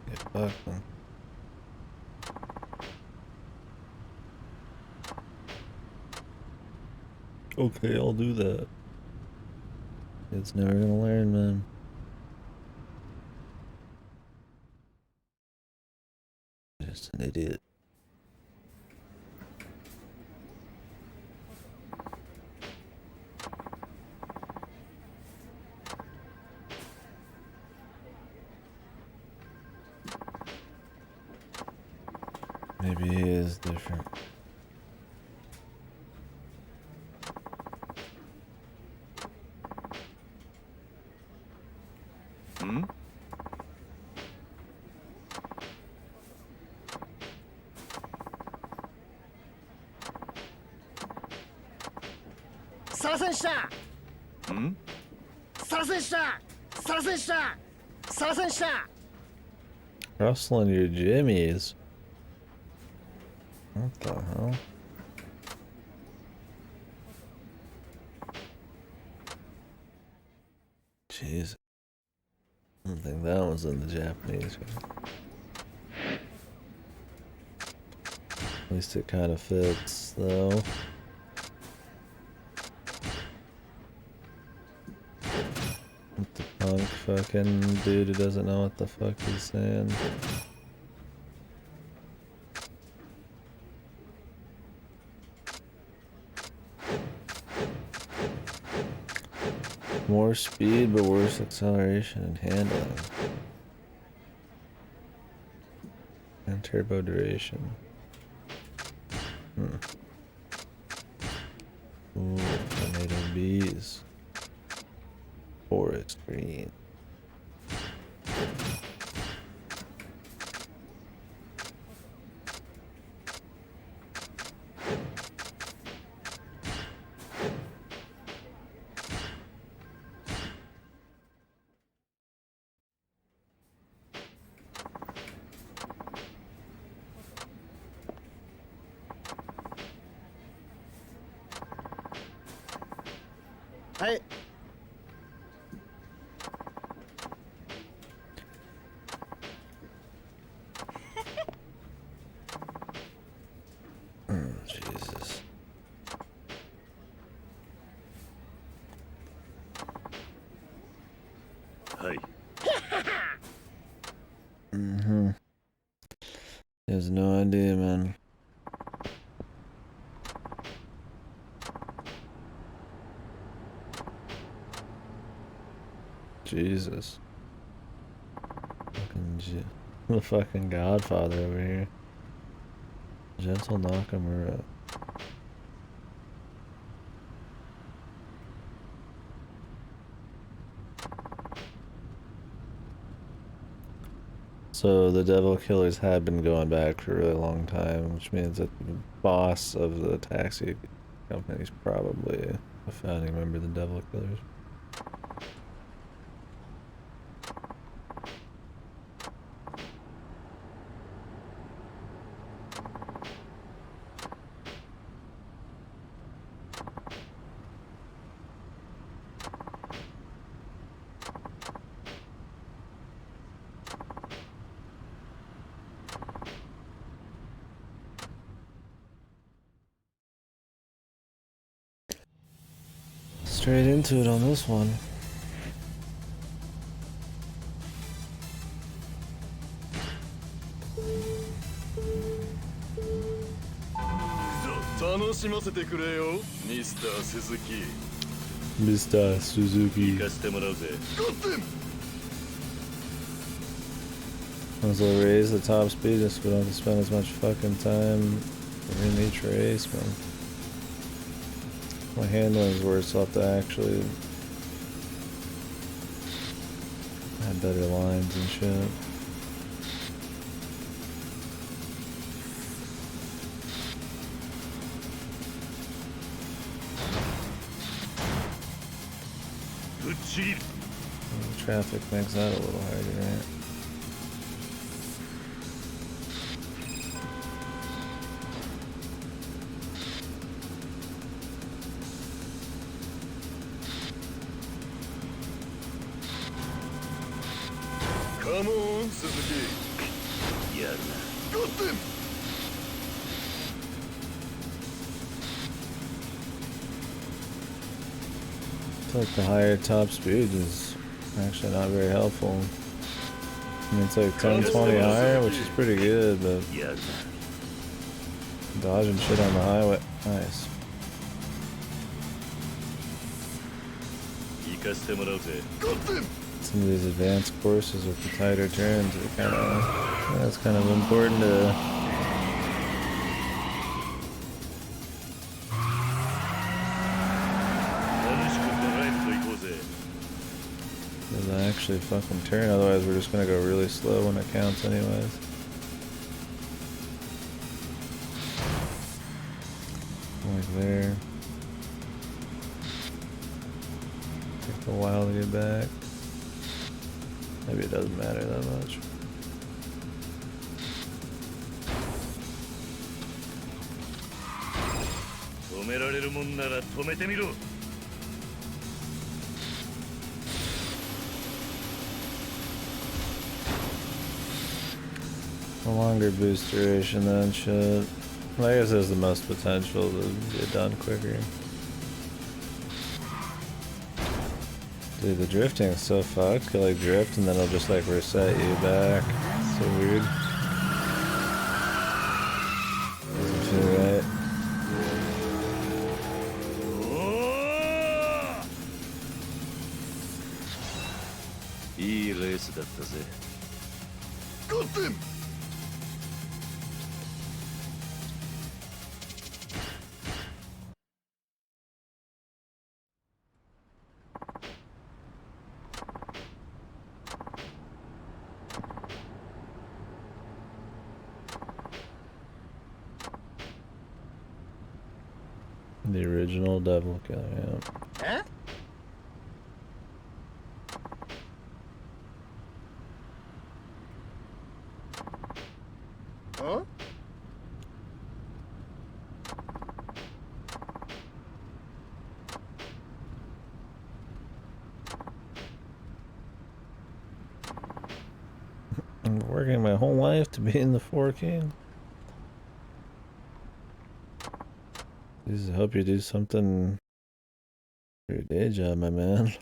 Get fucked, man. Okay, I'll do that. It's never gonna learn, man. Just an idiot. Maybe he is different. Hmm? サラセンした Hmm? サラセンしたサラセンしたサラセンした Rustling your jimmies. What the hell? Jeez. I don't think that was in the Japanese. At least it kind of fits, though. What the punk fucking dude who doesn't know what the fuck he's saying. More speed, but worse acceleration and handling. And turbo duration. Ooh, tomato bees. Forest green. Hey. Jesus. Hi. He has no idea, man. Jesus. The fucking Godfather over here. Gentle Nakamura. So the Devil Killers have been going back for a really long time, which means that the boss of the taxi company is probably a founding member of the Devil Killers. Straight into it on this one. Mr. Suzuki. 行かせてもらうぜ。 As I raise the top speed just so we don't have to spend as much fucking time in each race, man. My handling's worse, so I'll have to actually have better lines and shit. Traffic makes that a little harder, right? Come on, Suzuki. やるな。I feel like the higher top speed is actually not very helpful. I mean, it's like 10, 20 higher, which is pretty good, but やるな。 dodging shit on the highway. Nice. 行かせてもらうぜ。 Some of these advanced courses with the tighter turns are kind of, that's kind of important to actually fucking turn, otherwise we're just gonna go really slow when it counts anyways. Like there. Takes a while to get back. Maybe it doesn't matter that much. A longer boost duration then shit. Well, I guess there's the most potential to get done quicker. Dude, the drifting is so fucked. You like drift and then it'll just like reset you back. So weird. Doesn't feel right. いいレースだったぜ。ゴッテン The original Devil Killer, yeah. え Huh? I'm working my whole life to be in the 4K. Just hope you do something for your day job, my man.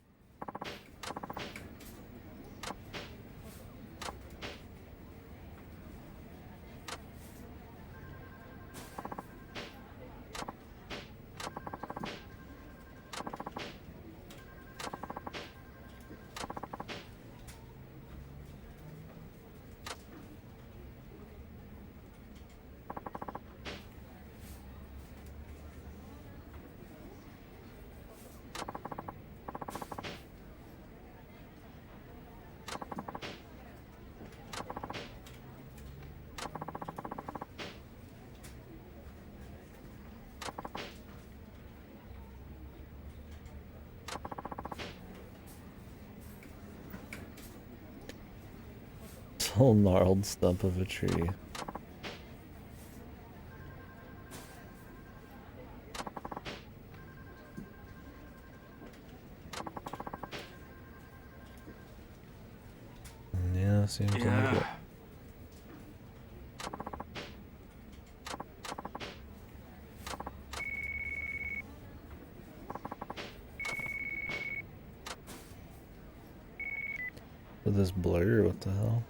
Whole gnarled stump of a tree. Yeah, seems like it. With this blur, what the hell?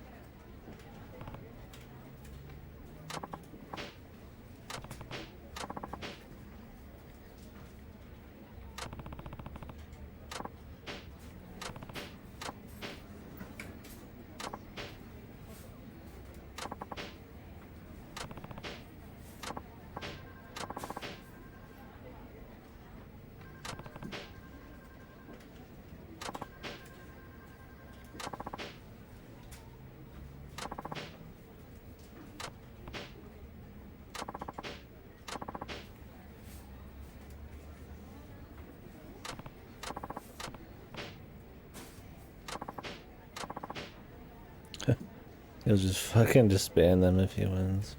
He'll just fucking disband them if he wins.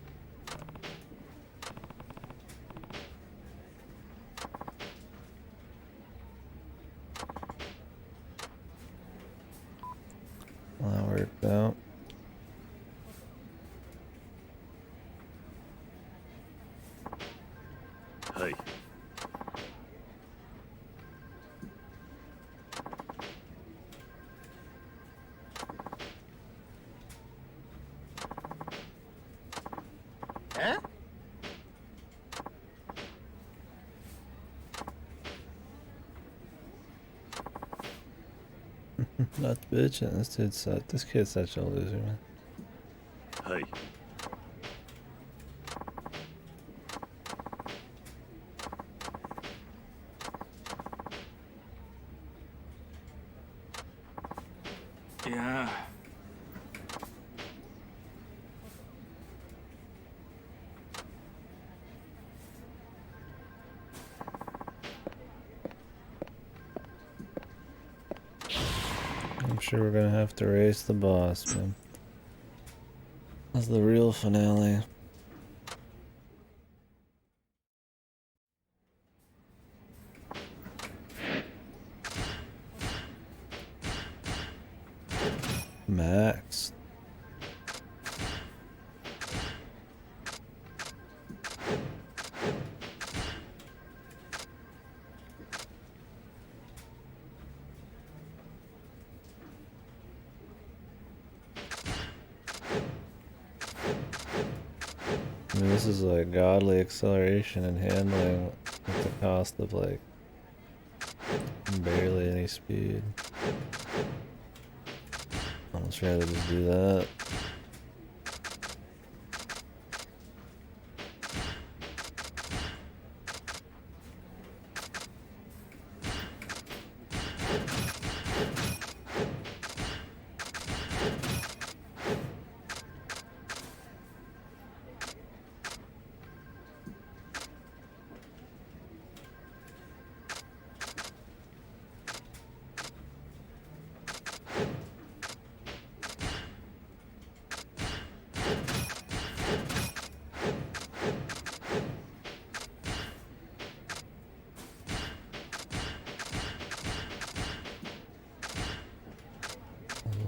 Well, that worked out. Hi. Eh? Not bitching. This kid's such a loser, man. Hi. Yeah. I'm sure we're gonna have to race the boss, man. That's the real finale. Max. I mean, this is like godly acceleration and handling at the cost of like barely any speed. Almost rather just do that.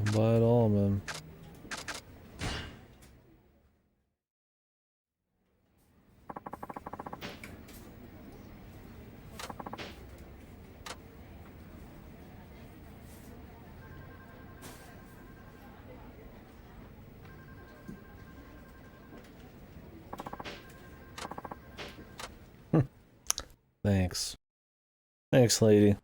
Don't buy it all, man. Thanks. Thanks, lady.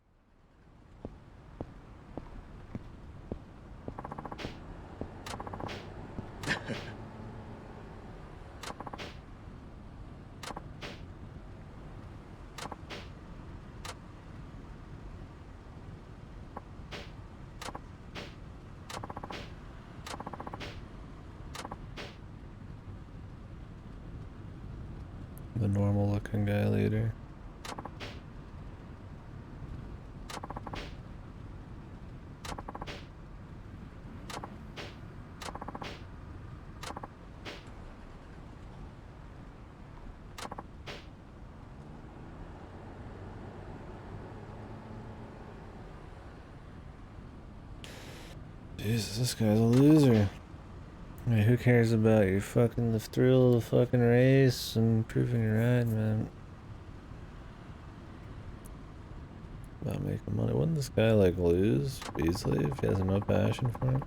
The normal looking guy later. Jesus, this guy's a loser. I mean, who cares about your fucking the thrill of the fucking race and proving you're right, man? About making money. Wouldn't this guy like lose easily if he has no passion for it?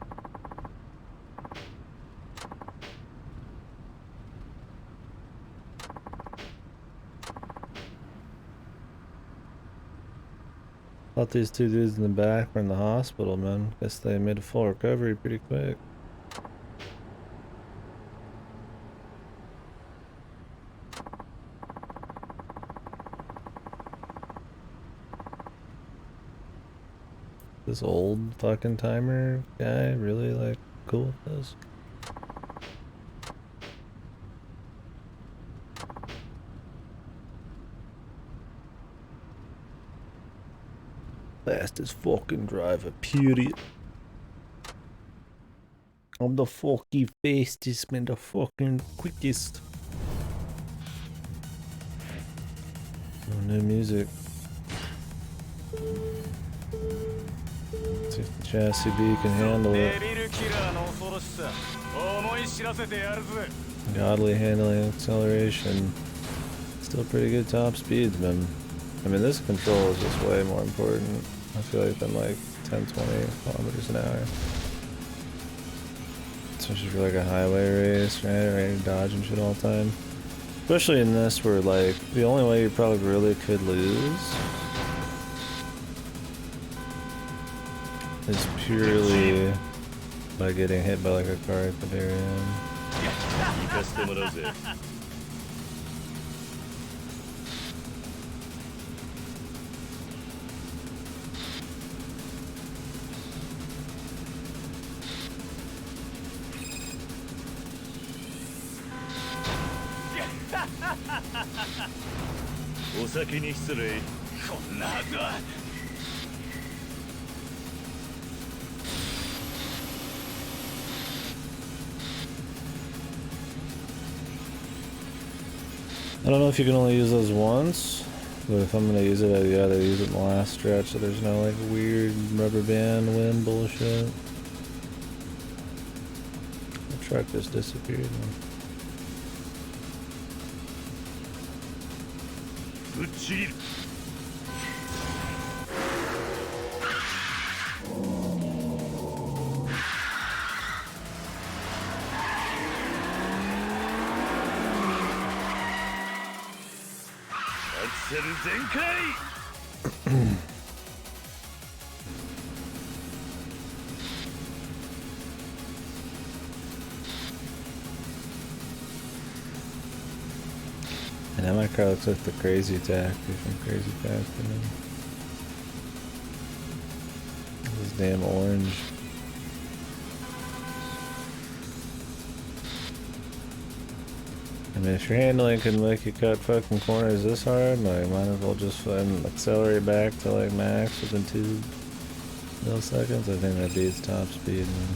Thought these two dudes in the back were in the hospital, man. Guess they made a full recovery pretty quick. This old fucking timer guy really like cool with this? Fastest fucking driver, period. I'm the fucking fastest man, the fucking quickest. Oh, new music. See if the chassis B can handle it. Godly handling, acceleration. Still pretty good top speeds, man. I mean, this control is just way more important, I feel like, than like 10, 20 kilometers an hour. Especially for like a highway race, right? Right, dodging shit all the time. Especially in this where like, the only way you probably really could lose is purely by getting hit by like a car at the very end. お先に失礼。こんなはずは。I don't know if you can only use those once, but if I'm gonna use it, I'd gotta use it in the last stretch so there's no like weird rubber band wind bullshit. The truck just disappeared. ぶっちぎる。アクセル全開。And now my car looks like the crazy taxi from Crazy Taxi. This damn orange. I mean, if your handling can make you cut fucking corners this hard, like, might as well just accelerate back to like max within 2 milliseconds. I think that beats top speed, man.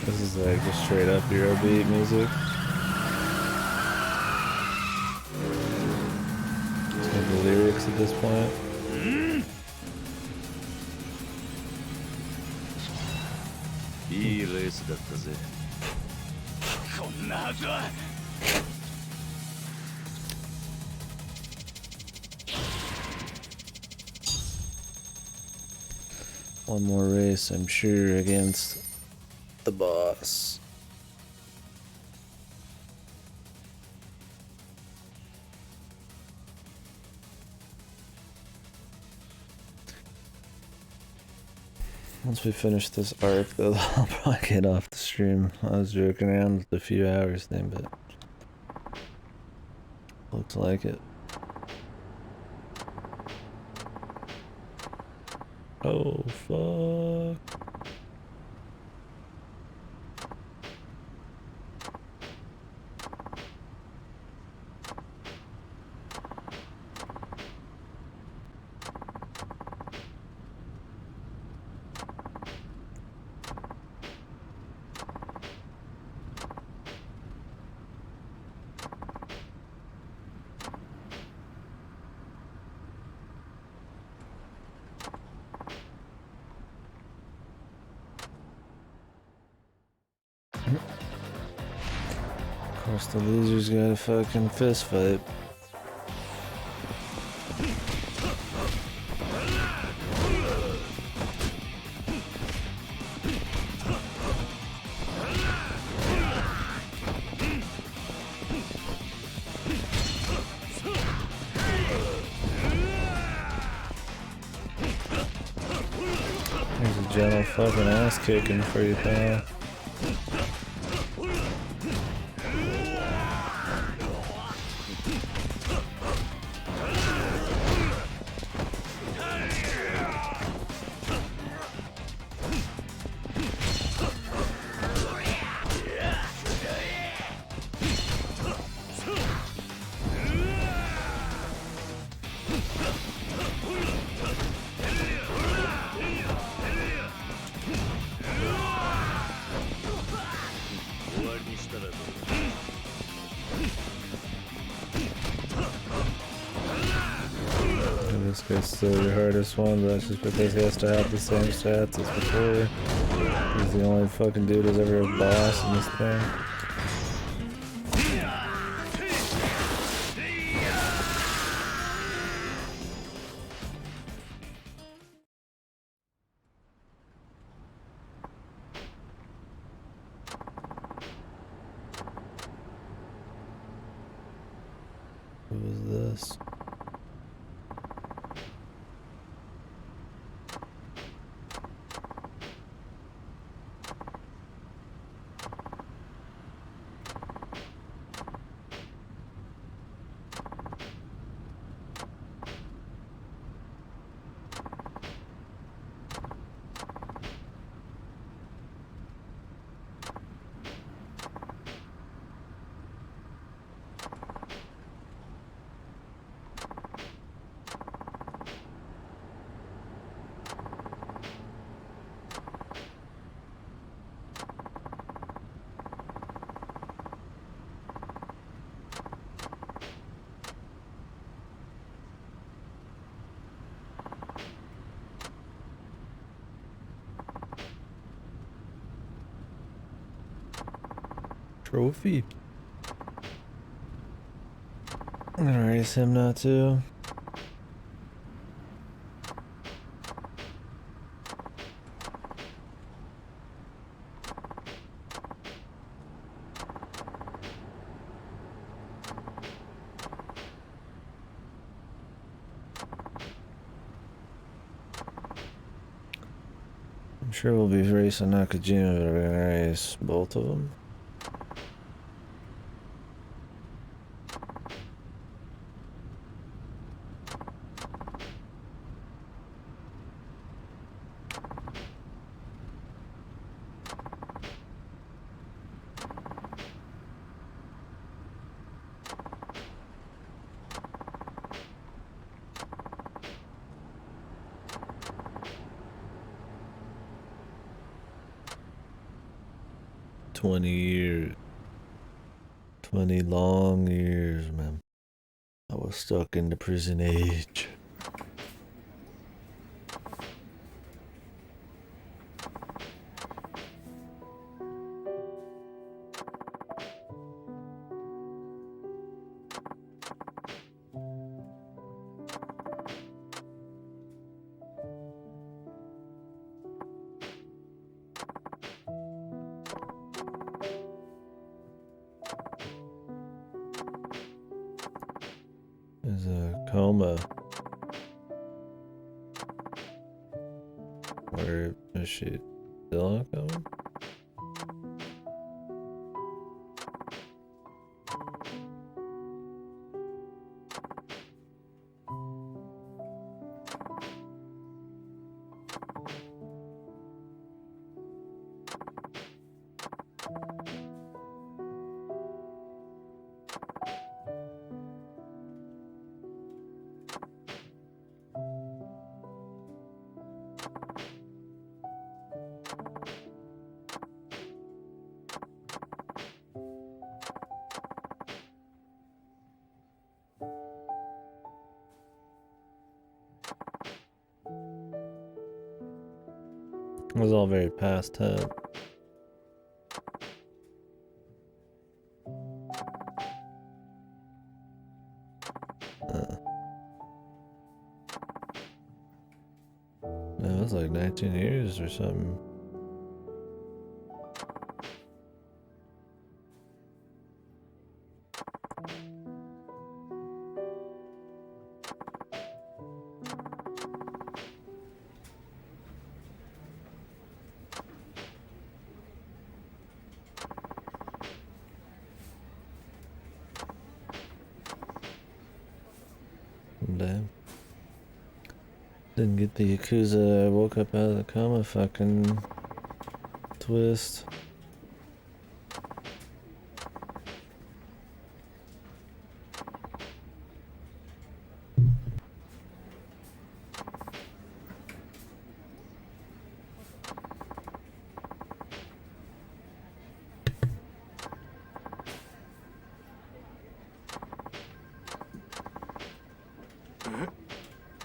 This is like just straight up Eurobeat music. It's like the lyrics at this point. いいレースだったぜ。こんなはずは。One more race, I'm sure, against the boss. Once we finish this arc, though, I'll probably get off the stream. I was joking around with the few hours thing, but looks like it. Oh, fuck. Of course, the loser's got a fucking fist fight. There's a gentle fucking ass kicking for you, pal. This guy's still your hardest one, but that's just because he has to have the same stats as before. He's the only fucking dude who's ever a boss in this thing. Who was this? Trophy. I'm gonna race him now too. I'm sure we'll be racing Nakajima, but we're gonna race both of them. "20 years. 20 long years, man. I was stuck in the prison age." There's a coma. Where is she? Still in a coma? It was all very past tense. No, it was like 19 years or something. Damn. Didn't get the Yakuza. I woke up out of the coma fucking twist.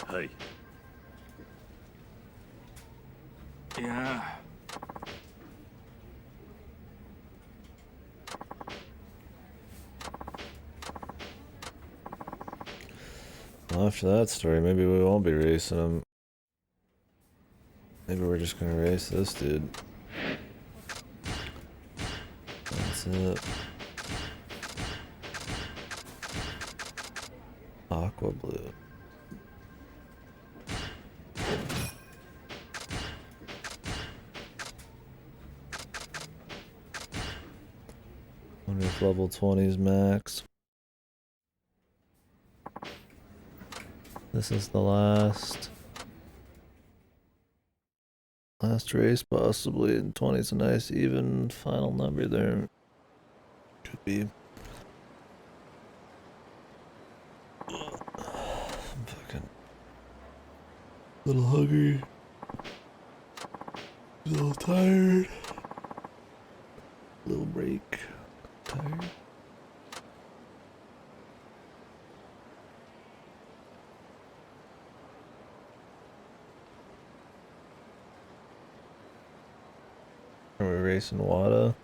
Hey. Yeah. Well, after that story, maybe we won't be racing him. Maybe we're just gonna race this dude. That's it. Aqua blue. Wonder if level 20's max. This is the last race possibly, and 20's a nice even final number there. Could be. I'm fucking a little hungry. A little tired. Little break. Tired. Are we racing Wada?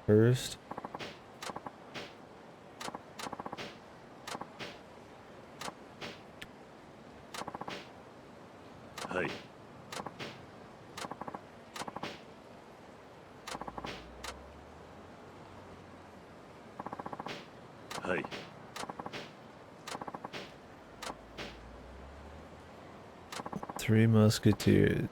first. Hi. Hi. Three Musketeers.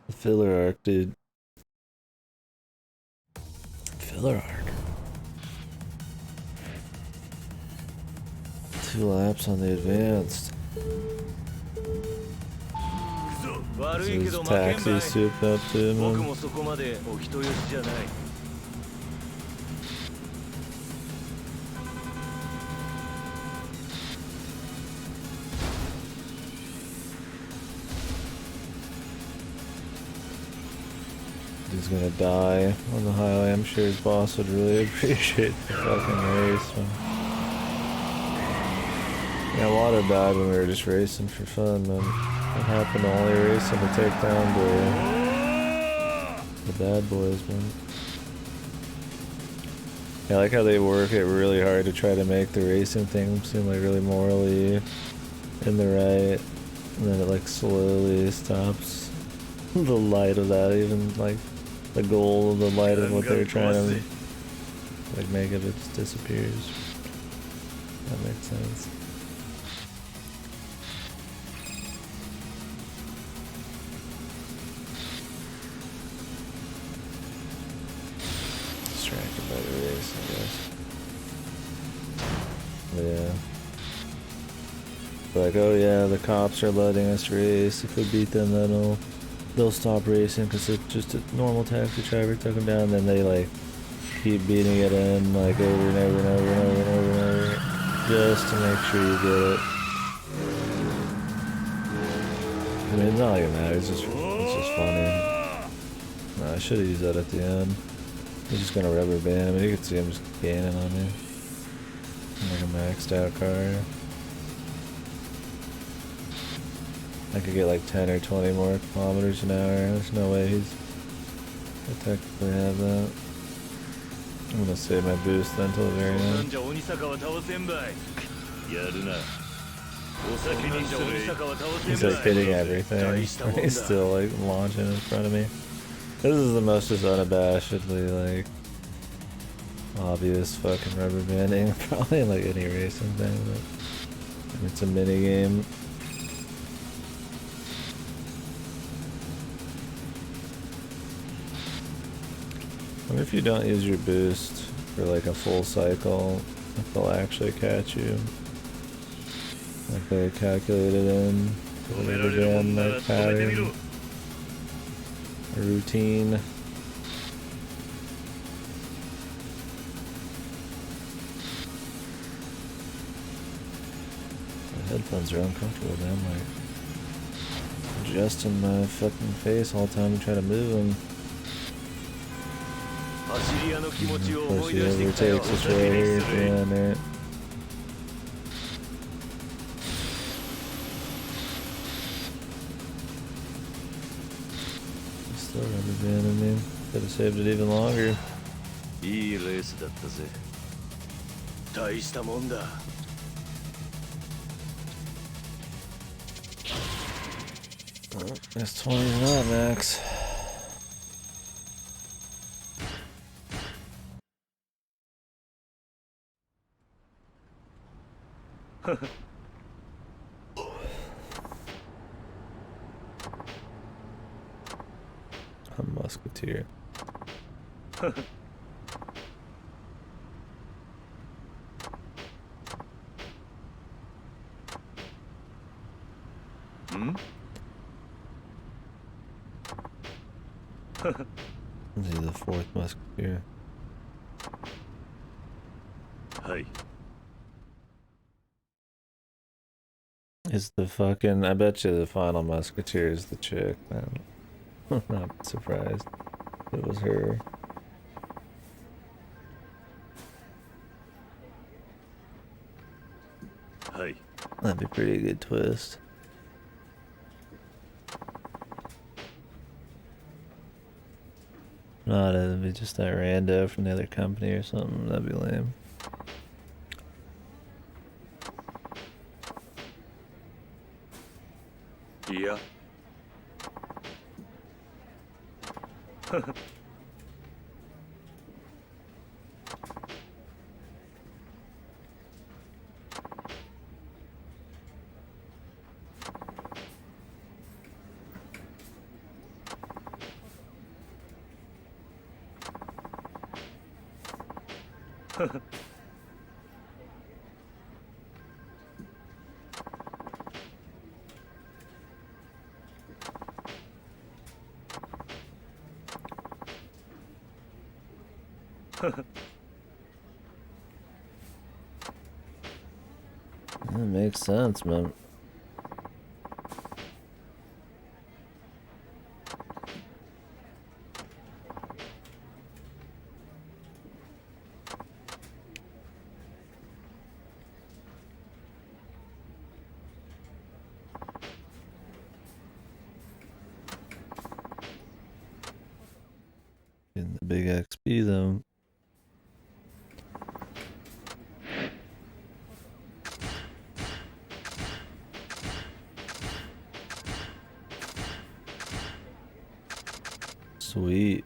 The filler arc, dude. Filler arc. 2 laps on the advanced. 悪 So いけ his ど負けんば taxi い souped up to 僕 him. もそこまでお人よしじゃない He's gonna die on the highway. I'm sure his boss would really appreciate the fucking race. Man. Yeah, water died when we were just racing for fun, man. What happened to only racing to take down the bad boys, man. Yeah, I like how they work it really hard to try to make the racing thing seem like really morally in the right, and then it like slowly stops the light of that, even like the goal of the light of what they're trying to like make it just disappears. That makes sense. Distracted by the race, I guess. Yeah. Like, oh yeah, the cops are letting us race. If we beat them, then they'll stop racing because it's just a normal taxi driver took them down. Then they like keep beating it in like over and over and over and over and over and over just to make sure you get it. I mean, it's not like it matters. It's just funny. No, I should have used that at the end. He's just gonna rubber band. I mean, you can see him just gaining on me. Like a maxed out car. I could get like 10 or 20 more kilometers an hour. There's no way I technically have that. I'm gonna save my boost then until the very end. 鬼坂は倒せんばいやるなお酒にする He's like hitting everything. He's still like launching in front of me. This is the most just unabashedly like obvious fucking rubber banding probably in like any racing thing, but it's a mini game. I wonder if you don't use your boost for like a full cycle, if they'll actually catch you. Like they calculated in whatever band like pattern. Routine. The headphones are uncomfortable, man. Like adjusting my fucking face all the time to try to move them. Of course, he overtakes us right here. Yeah, man. Still rubber banding me. Could have saved it even longer. いいレースだったぜ大したもんだ That's 20 not max. musketeer. Hmm? Is he the fourth musketeer? Hi. Is the fucking... I bet you the final musketeer is the chick, man. I'm not surprised if it was her. Hi. That'd be a pretty good twist. Not it'd be just that rando from the other company or something. That'd be lame. Yeah. That makes sense, man. Getting the big XP though. Sweet.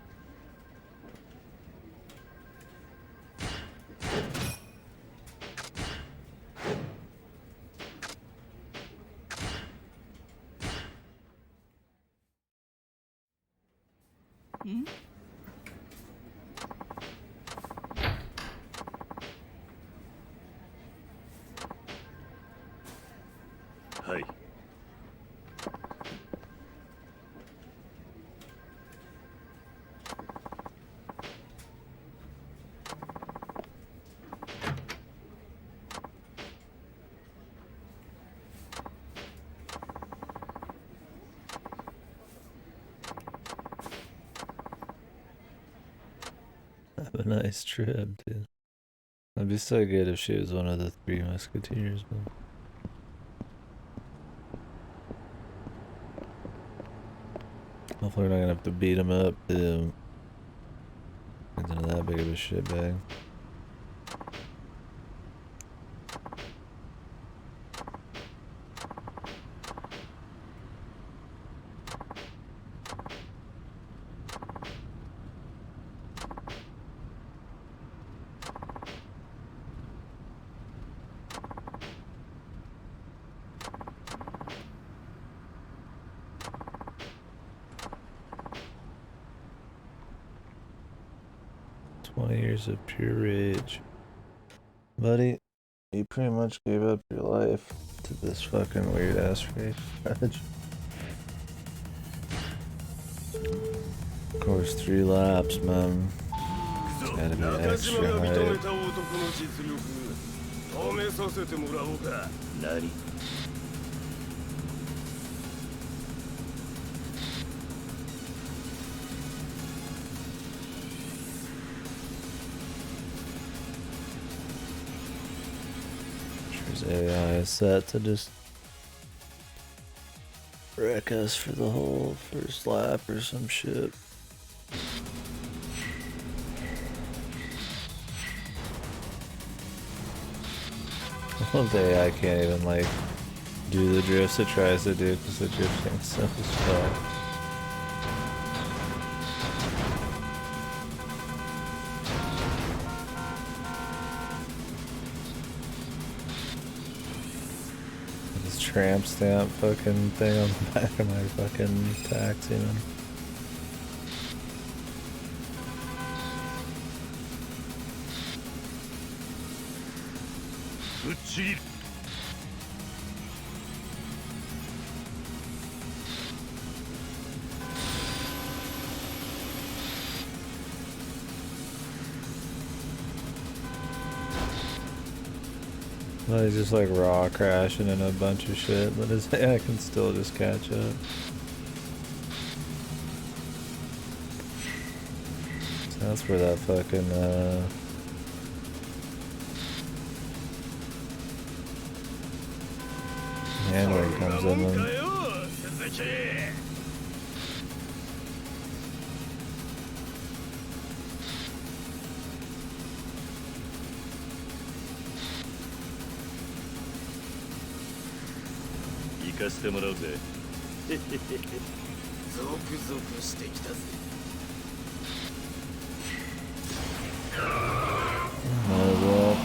Hi. Have a nice trip, dude. That'd be so good if she was one of the three musketeers, man. Hopefully we're not gonna have to beat him up to into that big of a shitbag. Years of pure rage. Buddy, you pretty much gave up your life to this fucking weird ass rage. Of course, 3 laps, man. It's gotta be extra high. 何 His AI is set to just wreck us for the whole first lap or some shit. I love the AI can't even like do the drifts it tries to do because the drifting's so fucked. Tramp stamp fucking thing on the back of my fucking taxi, man. ぶっちぎる。 Well, he's just like raw crashing in a bunch of shit, but his AI can still just catch up. So that's where that fucking handling comes in then. 行かせてもらうぜ。ゾクゾクしてきたぜ。 Might as well.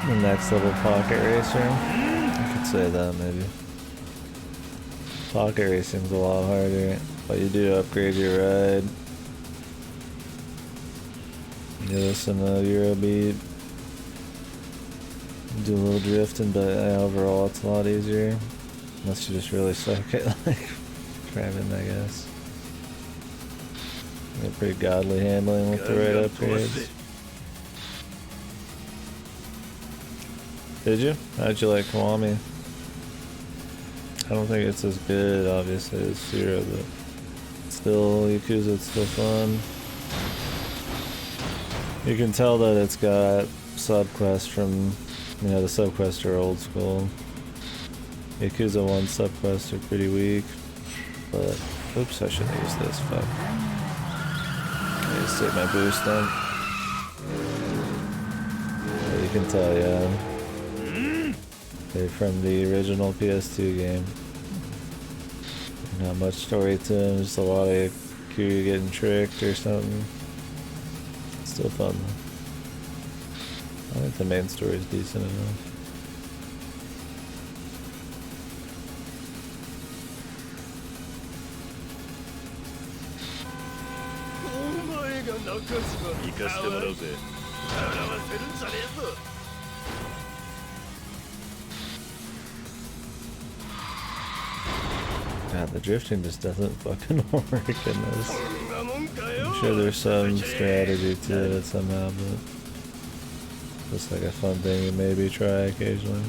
The next level pocket racer. I could say that maybe. Pocket racing's a lot harder, but you do upgrade your ride. You listen to Eurobeat. Do a little drifting, but overall it's a lot easier. Unless you just really suck at like driving, I guess. You got pretty godly handling with the right upgrades. Did you? How'd you like Kiwami? I don't think it's as good, obviously, as Zero, but still, Yakuza, it's still fun. You can tell that it's got subquests from, you know, the subquests are old school. Yakuza 1 subquests are pretty weak, but, oops, I shouldn't use this, fuck. I need to take my boost then. But you can tell, yeah. They're from the original PS2 game. Not much story to them, just a lot of Kiryu getting tricked or something. Still fun though. I think the main story is decent enough. God, the drifting just doesn't fucking work in this. I'm sure there's some strategy to it somehow, but just like a fun thing you maybe try occasionally.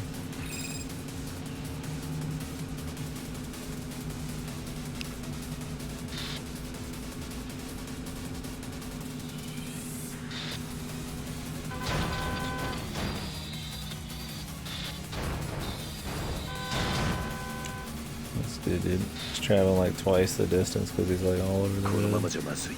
This dude, he's traveling like twice the distance because he's like all over the road. Really?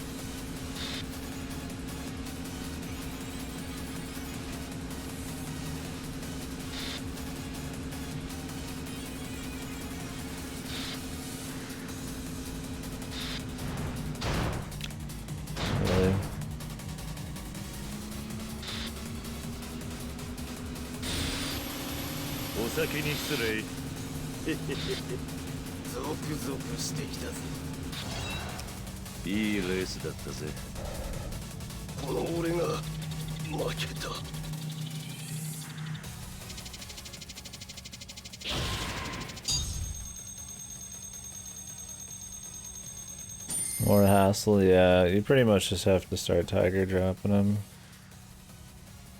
More hassle, yeah. You pretty much just have to start tiger dropping them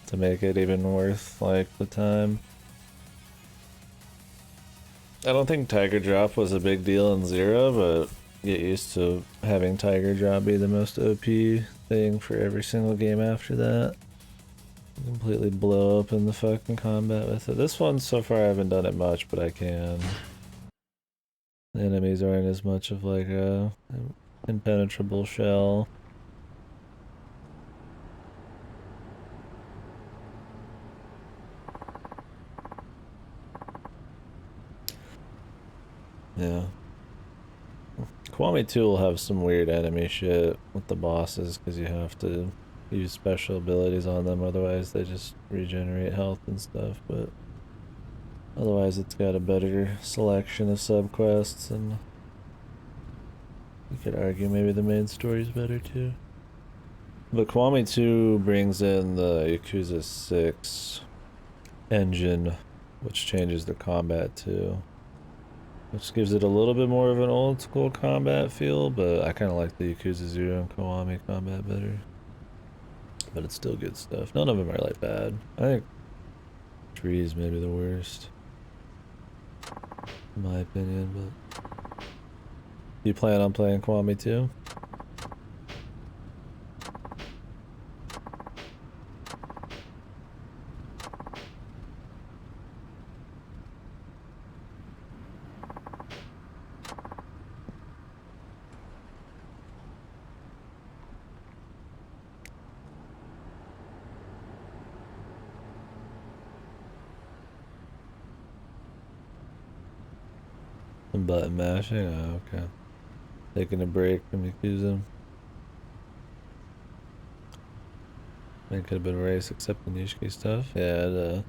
to make it even worth like the time. I don't think tiger drop was a big deal in Zero, but get used to having tiger drop be the most OP thing for every single game after that. Completely blow up in the fucking combat with it. This one so far I haven't done it much, but I can. The enemies aren't as much of like a impenetrable shell. Yeah. Kiwami 2 will have some weird enemy shit with the bosses because you have to use special abilities on them, otherwise they just regenerate health and stuff, but otherwise it's got a better selection of subquests, and you could argue maybe the main story's better too. But Kiwami 2 brings in the Yakuza 6 engine, which changes the combat too. Which gives it a little bit more of an old school combat feel, but I kind of like the Yakuza 0 and Kiwami combat better. But it's still good stuff. None of them are like bad. I think 3 is maybe the worst, in my opinion, but... You plan on playing Kiwami 2? Some button mashing? Oh, okay. Taking a break from Yakuza. It could have been a race except the Nishiki stuff. Yeah,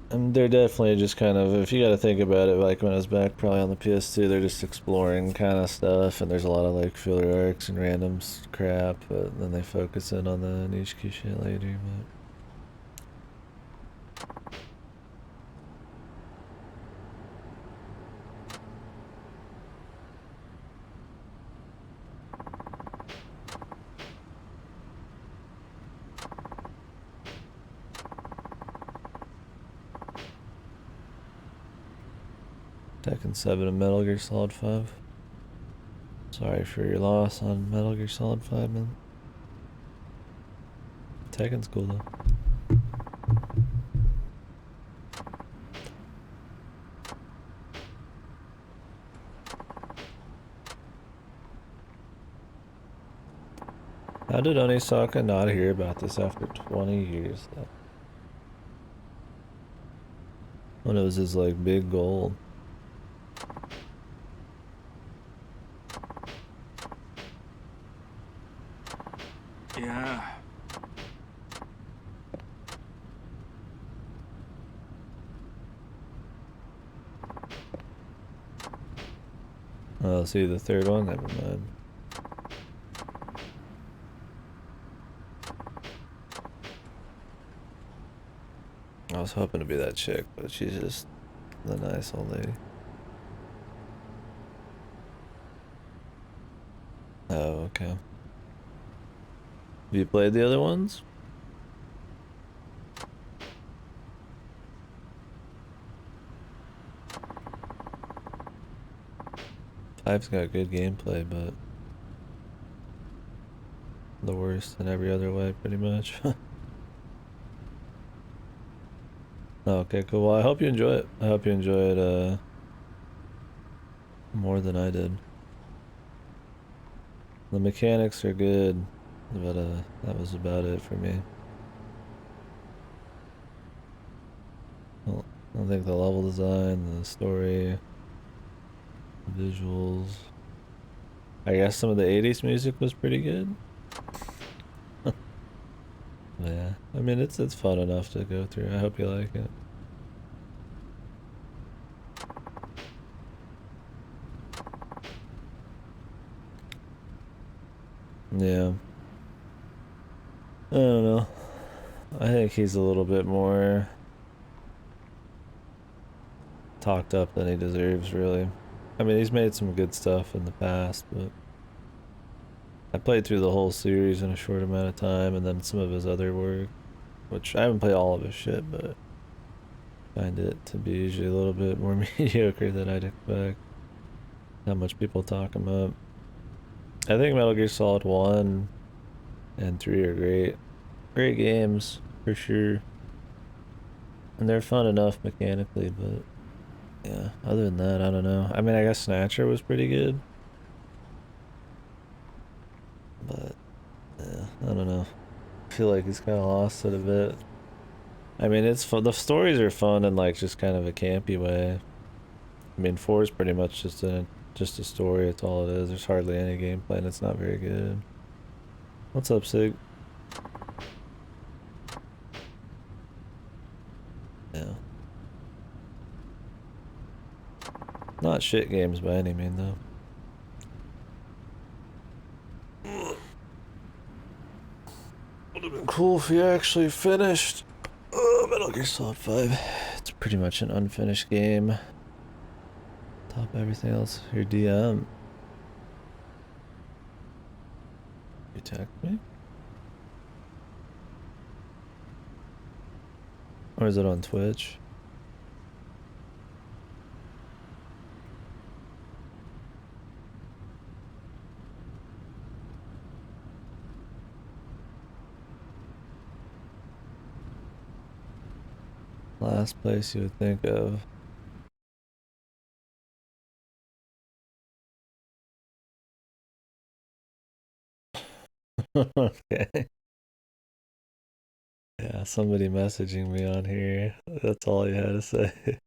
and they're definitely just kind of, if you gotta think about it, like when I was back probably on the PS2, they're just exploring kind of stuff, and there's a lot of like filler arcs and random crap, but then they focus in on the Nishiki shit later, but... Tekken 7 and Metal Gear Solid 5. Sorry for your loss on Metal Gear Solid 5, man. Tekken's cool though. How did Onisaka not hear about this after 20 years though? When it was his like big goal. Yeah. Oh, see the third one? Never mind. I was hoping to be that chick, but she's just the nice old lady. Oh, okay. Have you played the other ones? Five's got good gameplay, but the worst in every other way, pretty much. Okay, cool. Well, I hope you enjoy it. I hope you enjoy it, more than I did. The mechanics are good, but, that was about it for me. Well, I think the level design, the story, the visuals. I guess some of the 80s music was pretty good. Yeah, I mean, it's fun enough to go through. I hope you like it. Yeah. I don't know. I think he's a little bit more talked up than he deserves, really. I mean, he's made some good stuff in the past, but I played through the whole series in a short amount of time, and then some of his other work, which I haven't played all of his shit, but I find it to be usually a little bit more mediocre than I'd expect. Not much people talk him up. I think Metal Gear Solid 1 and 3 are great. Great games, for sure. And they're fun enough mechanically, but yeah, other than that, I don't know. I mean, I guess Snatcher was pretty good. But, yeah, I don't know. I feel like he's kind of lost it a bit. I mean, it's fun. The stories are fun in like just kind of a campy way. I mean, 4 is pretty much just a story. It's all it is. There's hardly any gameplay, and it's not very good. What's up, Sig? Yeah. Not shit games by any mean, though. cool if you actually finished Metal Gear Solid 5. It's pretty much an unfinished game. Top everything else. Your DM. You attacked me? Or is it on Twitch? Last place you would think of. Okay. Yeah, somebody messaging me on here. That's all you had to say.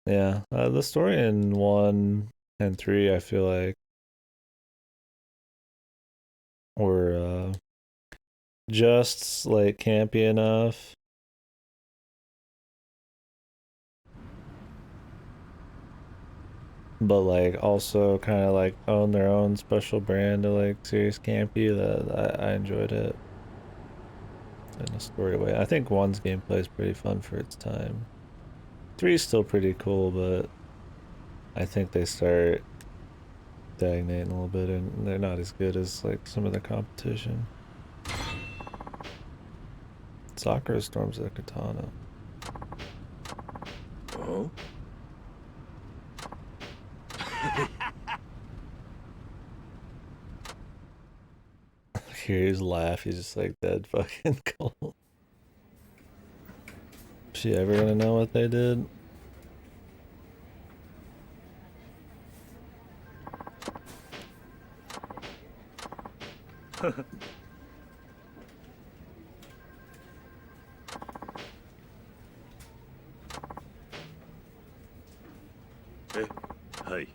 Yeah, the story in 1 and 3, I feel like, were just like campy enough. But like also kind of like own their own special brand of like serious campy that I enjoyed it in a story way. I think 1's gameplay is pretty fun for its time. 3 is still pretty cool, but I think they start stagnating a little bit and they're not as good as like some of the competition. Sakura storms the katana. Oh? Kiryu's laugh, he's just like dead fucking cold. Is she ever gonna know what they did? Eh, はい。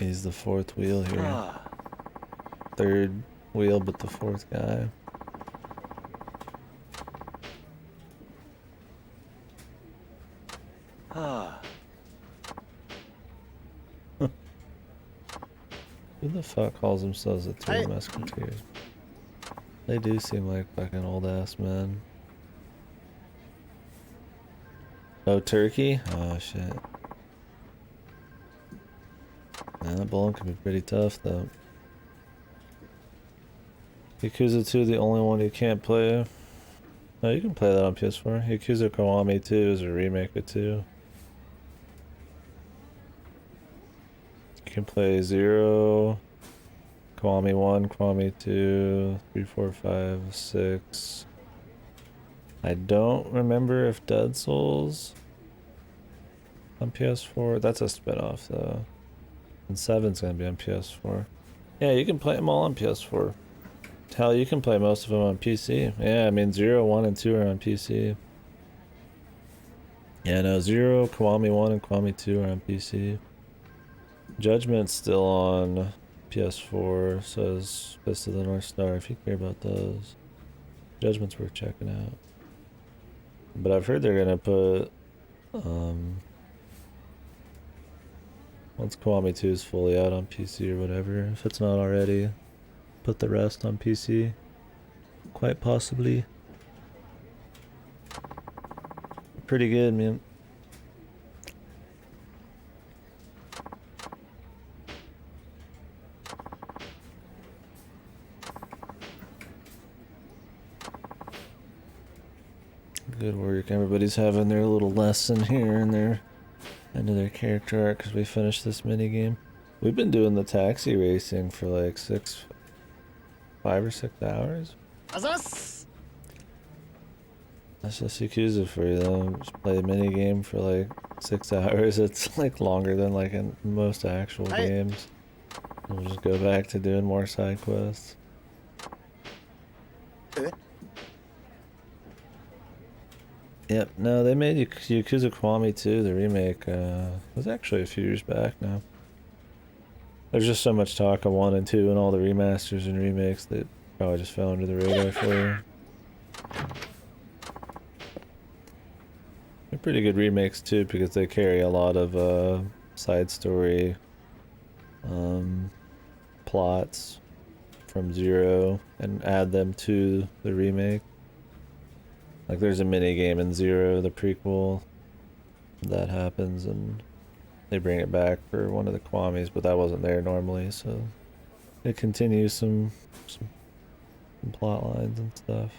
He's the 4th wheel here. Ah, 3rd wheel, but the 4th guy. ah. Who the fuck calls themselves the Three Musketeers? They do seem like fucking old ass men. Oh, Turkey? Oh shit. Man, that bowling can be pretty tough though. Yakuza 2, the only one you can't play. No, you can play that on PS4. Yakuza Kiwami 2 is a remake of 2. You can play 0, Kiwami 1, Kiwami 2, 3, 4, 5, 6. I don't remember if Dead Souls on PS4. That's a spinoff though. And 7's gonna be on PS4. Yeah, you can play them all on PS4. Hell, you can play most of them on PC. Yeah, I mean 0, 1, and 2 are on PC. Yeah, no, 0, Kiwami 1, and Kiwami 2 are on PC. Judgment's still on PS4, so is Fist of the North Star, if you care about those. Judgment's worth checking out. But I've heard they're gonna put, once Kiwami 2 is fully out on PC or whatever, if it's not already, put the rest on PC. Quite possibly. Pretty good, man. Good work. Everybody's having their little lesson here and their end of their character arc because we finished this mini game. We've been doing the taxi racing for like 5 or 6 hours. Azas! That's just Yakuza for you though. Just play a mini game for like 6 hours. It's like longer than like in most actual games. We'll just go back to doing more side quests. Yep, no, they made Yakuza Kiwami 2, the remake, it was actually a few years back now. There's just so much talk of 1 and 2 and all the remasters and remakes that probably just fell under the radar for you. They're pretty good remakes too because they carry a lot of side story plots from Zero and add them to the remake. Like there's a mini game in Zero, the prequel, that happens and they bring it back for one of the Kwamis, but that wasn't there normally, so it continues some plot lines and stuff.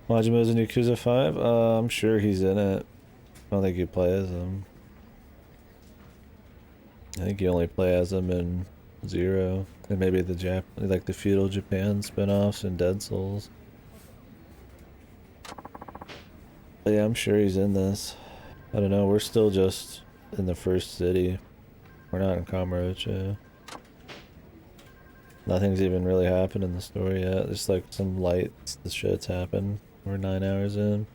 Majima's in Yakuza 5? I'm sure he's in it. I don't think you play as him. I think you only play as him in Zero, and maybe the like the feudal Japan spin-offs and Dead Souls. But yeah, I'm sure he's in this. I don't know, we're still just in the first city. We're not in Kamurocho. Nothing's even really happened in the story yet. Just like some lights, the shit's happened. We're 9 hours in.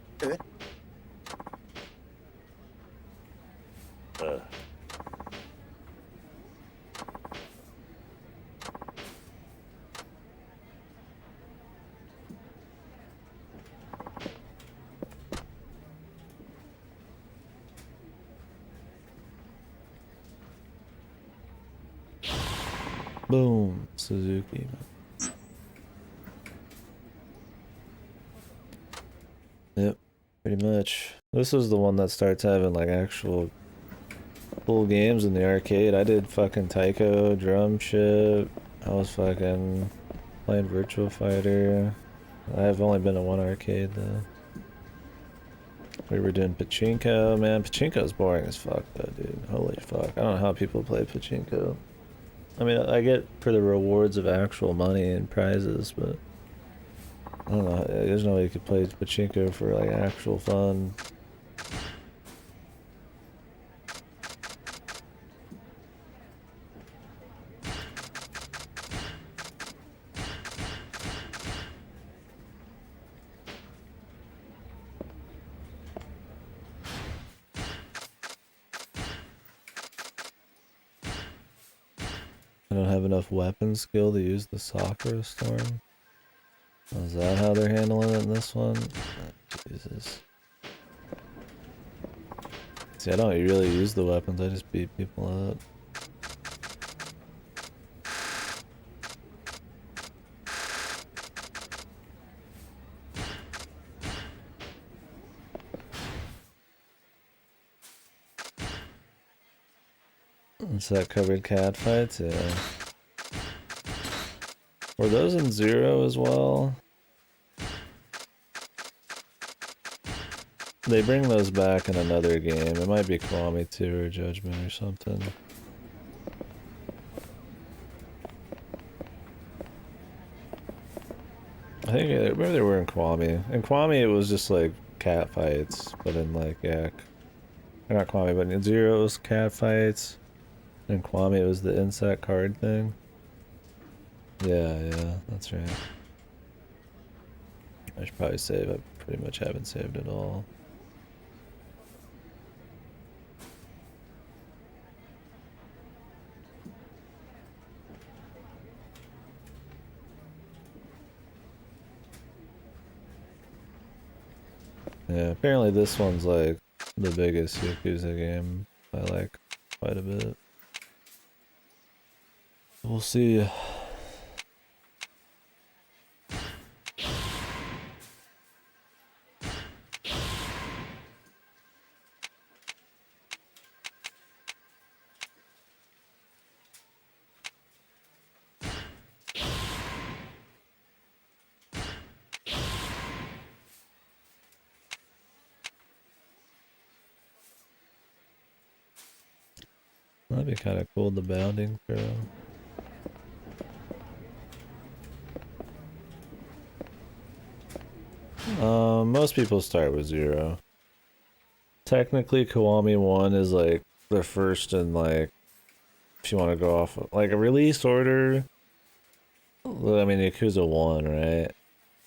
Boom, Suzuki. Yep, pretty much. This is the one that starts having like actual full games in the arcade. I did fucking Taiko, drum shit. I was fucking playing Virtua Fighter. I've only been to one arcade though. We were doing Pachinko, man. Pachinko's boring as fuck though, dude. Holy fuck. I don't know how people play Pachinko. I mean, I get for the rewards of actual money and prizes, but I don't know. There's no way you could play Pachinko for like actual fun. I don't have enough weapon skill to use the Sakura Storm. Oh, is that how they're handling it in this one? Oh, Jesus. See, I don't really use the weapons, I just beat people up. Is that covered cat fights? Yeah. Were those in Zero as well? They bring those back in another game. It might be Kiwami 2 or Judgment or something. I think maybe they were in Kiwami. In Kiwami it was just like cat fights, but in like, yeah, not Kiwami, but in Zero it was cat fights. In Kiwami it was the insect card thing. Yeah, that's right. I should probably save. I pretty much haven't saved at all. Yeah, apparently this one's like the biggest Yakuza game by like quite a bit. We'll see. That'd be kind of cool, the bounding throw. Most people start with Zero. technically Kiwami 1 is like the first in like, if you want to go off of, like a release order. Well, I mean Yakuza 1, right?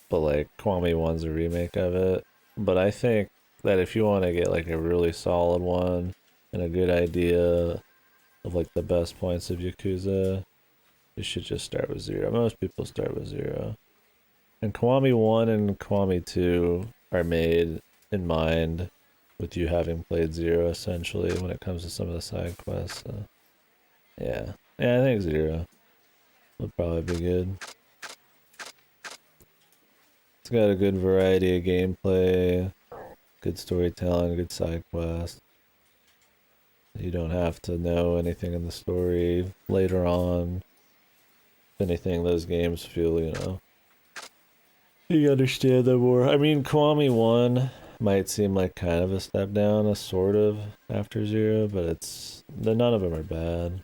But like Kiwami 1's a remake of it. But I think that if you want to get like a really solid one and a good idea of like the best points of Yakuza, you should just start with 0. Most people start with 0. And Kiwami 1 and Kiwami 2 are made in mind with you having played 0 essentially when it comes to some of the side quests. So. Yeah. Yeah, I think 0 would probably be good. It's got a good variety of gameplay, good storytelling, good side quests. You don't have to know anything in the story later on. If anything, those games feel, you know, you understand them more. I mean, Kiwami 1 might seem like kind of a step down, a sort of, after 0, but none of them are bad.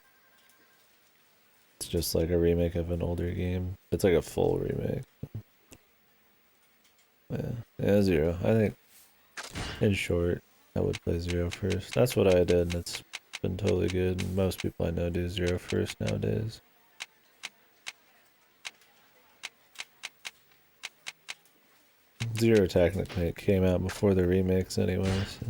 It's just like a remake of an older game. It's like a full remake. Yeah, 0. I think, in short, I would play 0 first. That's what I did, and it's been totally good. Most people I know do 0 first nowadays. Zero technically came out before the remakes anyway, so.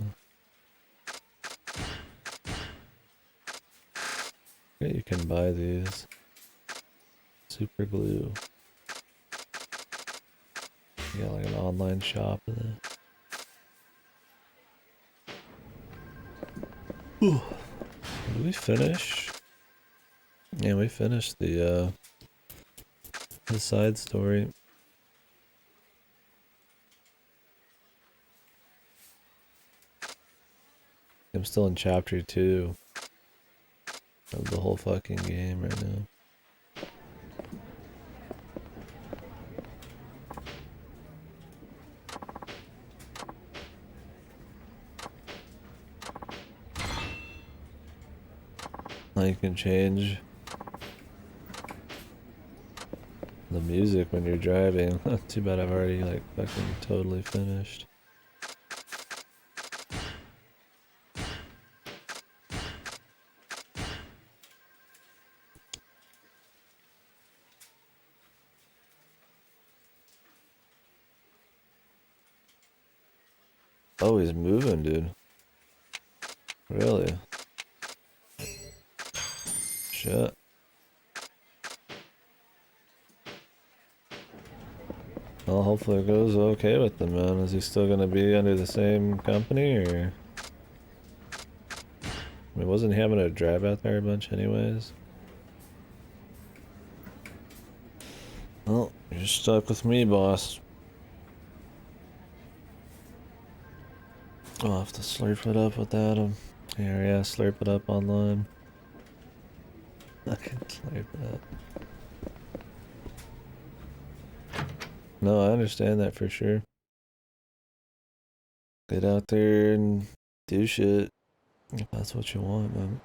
Yeah, you can buy these. Super glue. You got like an online shop in there. Ooh. Did we finish? Yeah, we finished the side story. I'm still in chapter 2 of the whole fucking game right now. Now you can change the music when you're driving. Too bad I've already like fucking totally finished. Oh, he's moving, dude. Really? Shit. Well, hopefully it goes okay with them, man. Is he still gonna be under the same company, or? I mean, wasn't he having to drive out there a bunch anyways? Well, you're stuck with me, boss. I'll have to slurp it up without him. Here, yeah, slurp it up online. I can slurp it up. No, I understand that for sure. Get out there and do shit. If that's what you want, man.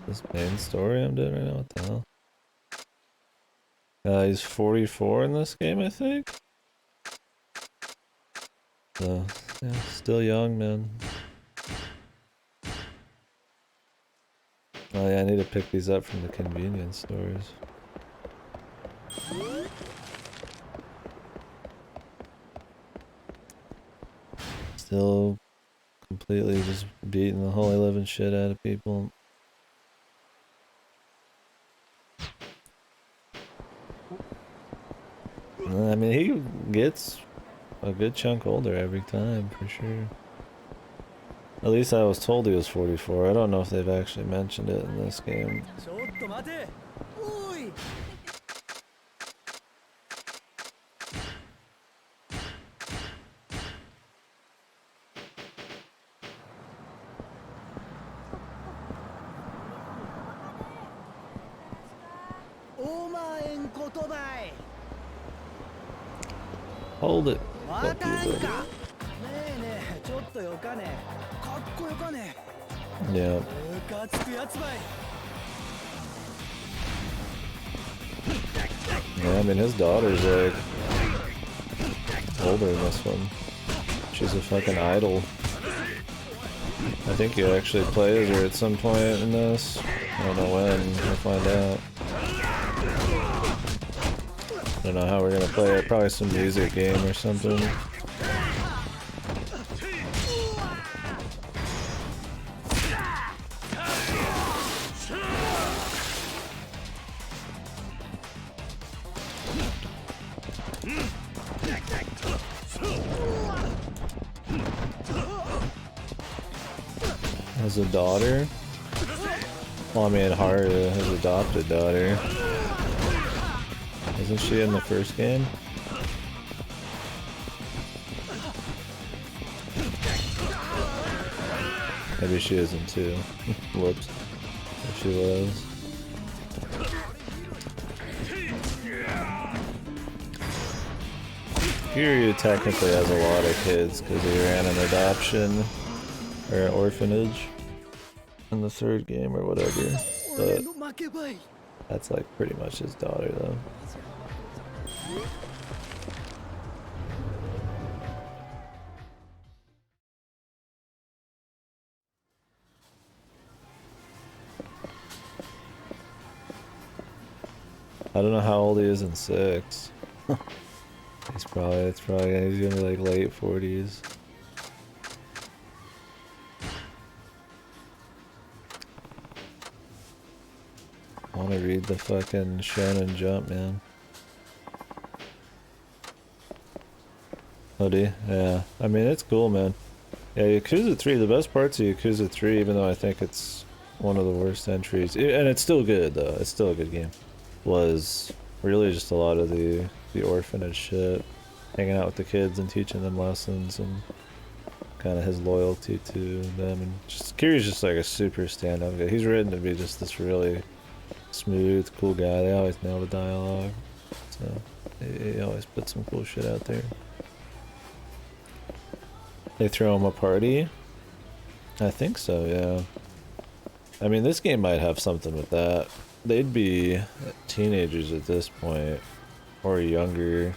This main story I'm doing right now, what the hell? He's 44 in this game, I think? So, yeah, still young, man. Oh yeah, I need to pick these up from the convenience stores. Still completely just beating the holy living shit out of people. I mean, he gets a good chunk older every time, for sure. At least I was told he was 44. I don't know if they've actually mentioned it in this game. Hold it. わ Fuck か you, ん buddy. か。ねえねえ、ちょっとよかね。かっこよかね。 Yeah. ムカつくやつばい。 Yeah, I mean, his daughter's like older in this one. She's a fucking idol. I think he actually plays her at some point in this. I don't know when. We'll find out. I don't know how we're gonna play it. Probably some music game or something. Has a daughter? Well, I mean, Haru has adopted daughter. Isn't she in the first game? Maybe she isn't too. Whoops. If she was. Kiryu technically has a lot of kids because he ran an adoption or an orphanage in the third game or whatever. But that's like pretty much his daughter though. I don't know how old he is in 6. He's gonna be like late 40s. I wanna read the fucking Shonen Jump, man. Oh, do you? Yeah. I mean, it's cool, man. Yeah, Yakuza 3, the best parts of Yakuza 3, even though I think it's one of the worst entries, and it's still good, though, it's still a good game, was really just a lot of the orphanage shit. Hanging out with the kids and teaching them lessons and kind of his loyalty to them. And just Kiryu's just like a super stand-up guy. He's written to be just this really smooth, cool guy. They always nail the dialogue. So he always puts some cool shit out there. They throw him a party? I think so, yeah. I mean, this game might have something with that. They'd be teenagers at this point, or younger.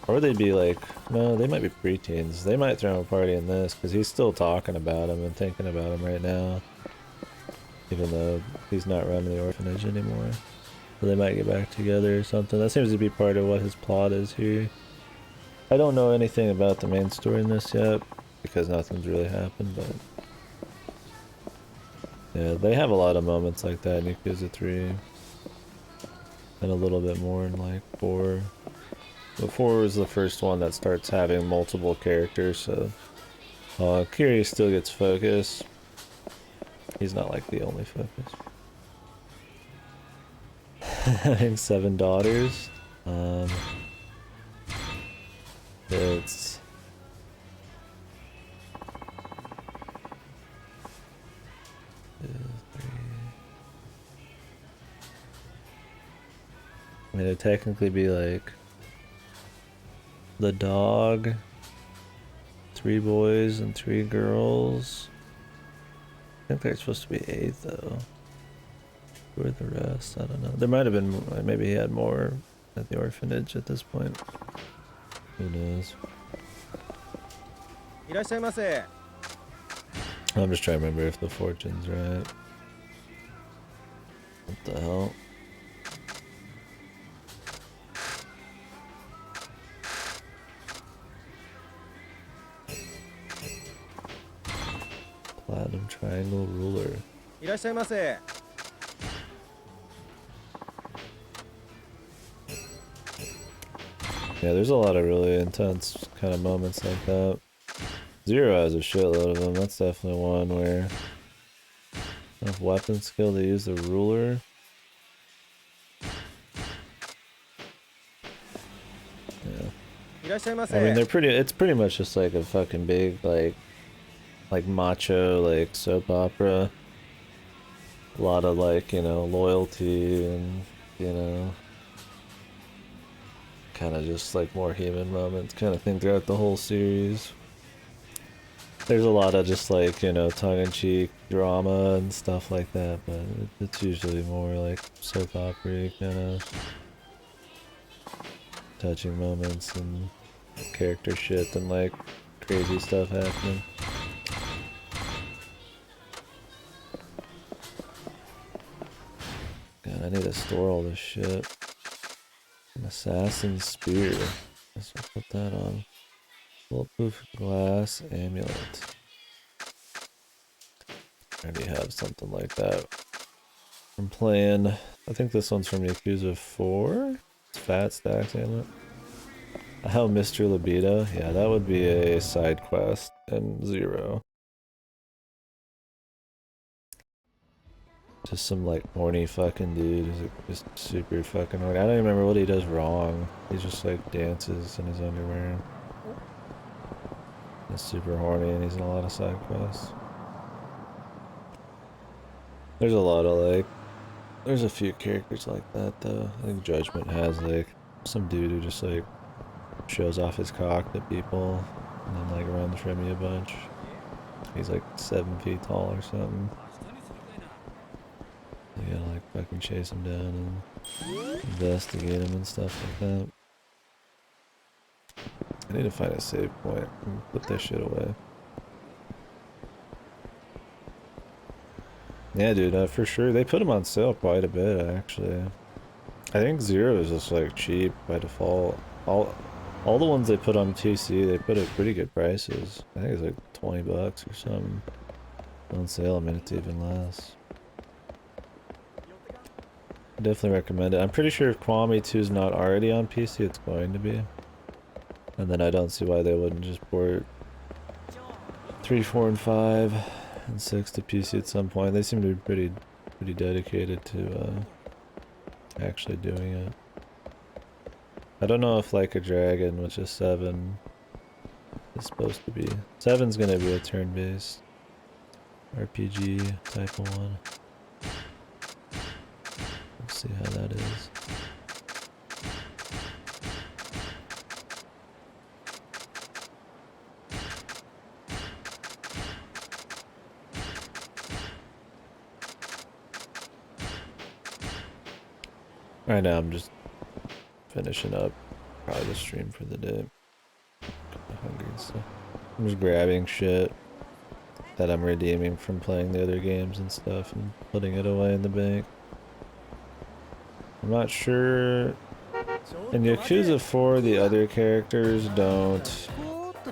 Or they'd be like, no, they might be preteens. They might throw him a party in this, because he's still talking about him and thinking about him right now. Even though he's not running the orphanage anymore. So they might get back together or something. That seems to be part of what his plot is here. I don't know anything about the main story in this yet, because nothing's really happened, but... yeah, they have a lot of moments like that in Yakuza 3. And a little bit more in like 4. But 4 is the first one that starts having multiple characters, so... Kiryu still gets focus. He's not like the only focus. Having 7 daughters. It's... I mean, it'd technically be like the dog, 3 boys and 3 girls. I think they're supposed to be 8 though. Who are the rest? I don't know. There might have been, maybe he had more at the orphanage at this point. Who knows? I'm just trying to remember if the fortune's right. What the hell? Platinum triangle ruler. Yeah, there's a lot of really intense kind of moments like that. Zero has a shitload of them. That's definitely one where enough weapon skill to use the ruler. Yeah. I mean, they're pretty. It's pretty much just like a fucking big like macho like soap opera. A lot of like, you know, loyalty and you know, kind of just like more human moments kind of thing throughout the whole series. There's a lot of just like, you know, tongue-in-cheek drama and stuff like that, but it's usually more like soap opera kind of touching moments and character shit and like crazy stuff happening. God, I need to store all this shit. An assassin's spear. Let's put that on. Bulletproof glass amulet. I already have something like that. I'm playing. I think this one's from Yakuza 4. It's Fat Stacks amulet. How Mr. Libido? Yeah, that would be a side quest in 0. Just some like horny fucking dude who's like, just super fucking horny. I don't even remember what he does wrong. He just like dances in his underwear. He's super horny and he's in a lot of side quests. There's a lot of like, there's a few characters like that though. I think Judgment has like some dude who just like shows off his cock to people and then like runs from you a bunch. He's like 7 feet tall or something. You gotta like fucking chase him down and investigate him and stuff like that. I need to find a save point and put this shit away. Yeah, dude, for sure. They put them on sale quite a bit, actually. I think 0 is just like cheap by default. All the ones they put on PC, they put at pretty good prices. I think it's like 20 bucks or something. On sale, I mean, it's even less. Definitely recommend it. I'm pretty sure if Kwame 2 is not already on PC, it's going to be. And then I don't see why they wouldn't just port 3, 4, and 5 and 6 to PC at some point. They seem to be pretty dedicated to actually doing it. I don't know if Like a Dragon, which is 7, is supposed to be. 7's gonna be a turn-based RPG type of one. Let's see how that is. Right now I'm just finishing up probably the stream for the day. Kinda hungry and stuff. I'm just grabbing shit that I'm redeeming from playing the other games and stuff and putting it away in the bank. I'm not sure. In Yakuza 4, the other characters don't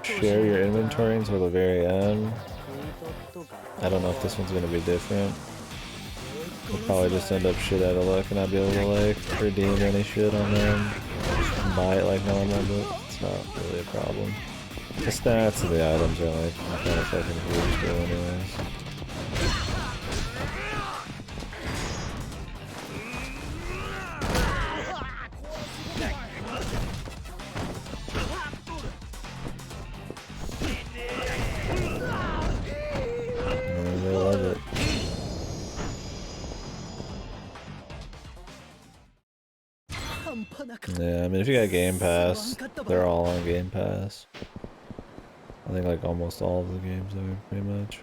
share your inventory until the very end. I don't know if this one's gonna be different. We'll probably just end up shit out of luck and not be able to like redeem any shit on them and buy it like normal, but it's not really a problem. The stats of the items are like kind of fucking huge still anyways. They love it. Yeah, I mean if you got Game Pass, they're all on Game Pass. I think like almost all of the games are pretty much.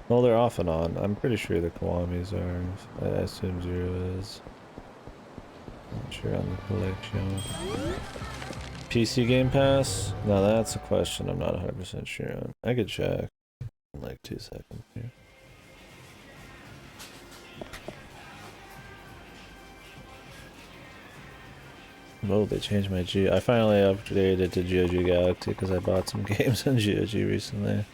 Well, they're off and on. I'm pretty sure the Kiwamis are. I assume 0 is. Not sure on the collection. PC Game Pass? No, that's a question I'm not 100% sure on. I could check in like 2 seconds here. Oh, they changed my G. I finally upgraded to GOG Galaxy because I bought some games on GOG recently.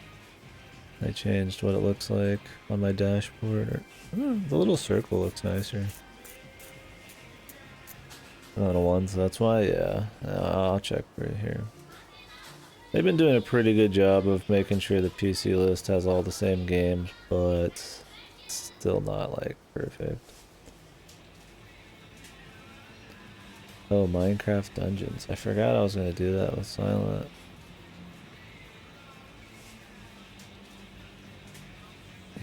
I changed what it looks like on my dashboard. Oh, the little circle looks nicer. Little ones, that's why, yeah. I'll check for it here. They've been doing a pretty good job of making sure the PC list has all the same games, but still not like perfect. Oh, Minecraft Dungeons. I forgot I was gonna do that with Silent.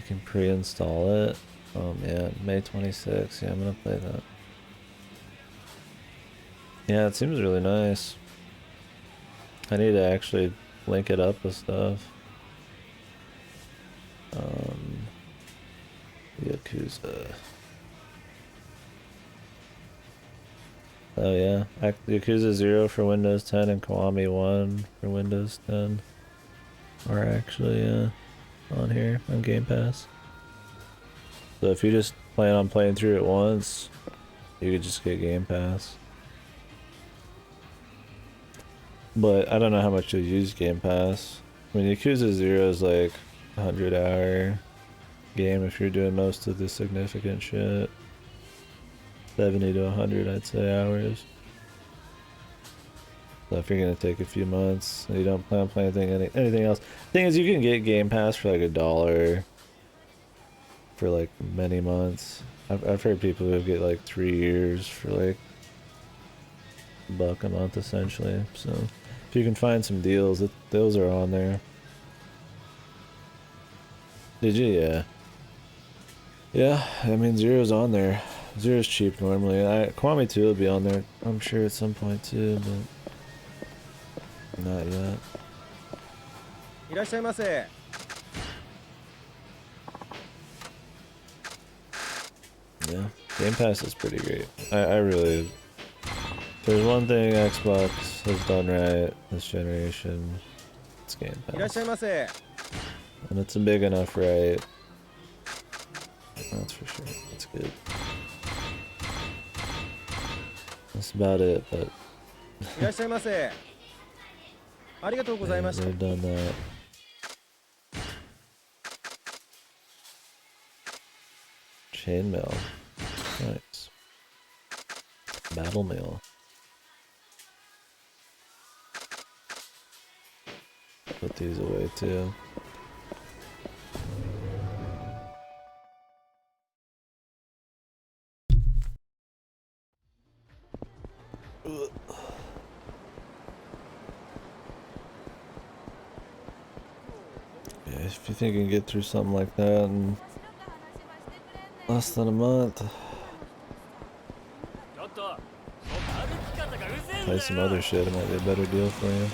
can pre-install it. Oh man, May 26th. Yeah, I'm gonna play that. Yeah, it seems really nice. I need to actually link it up with stuff. Yakuza. Oh yeah, Yakuza 0 for Windows 10 and Kiwami 1 for Windows 10 are actually on here on Game Pass. So if you just plan on playing through it once, you could just get Game Pass. But I don't know how much you'll use Game Pass. I mean, Yakuza 0 is like a 100-hour game if you're doing most of the significant shit. 70 to 100, I'd say, hours. So if you're gonna take a few months and you don't plan on playing anything else, thing is, you can get Game Pass for like $1 for like many months. I've heard people who get like 3 years for like $1 a month essentially. So if you can find some deals, those are on there. Did you? Yeah. Yeah, I mean, Zero's on there. Zero's cheap normally. Kiwami 2 will be on there, I'm sure, at some point too, but not yet. いらっしゃいませ。 Yeah, Game Pass is pretty great. I really... There's one thing Xbox has done right this generation, it's Game いらっしゃい Pass. ませ。 And it's a big enough right. That's for sure. It's good. That's about it, but いらっしゃいませ。ありがとうございました。 they've done that. Chainmail. Nice. Battle mail. Put these away too. Yeah, if you think you can get through something like that in less than a month, play some other shit, it might be a better deal for you.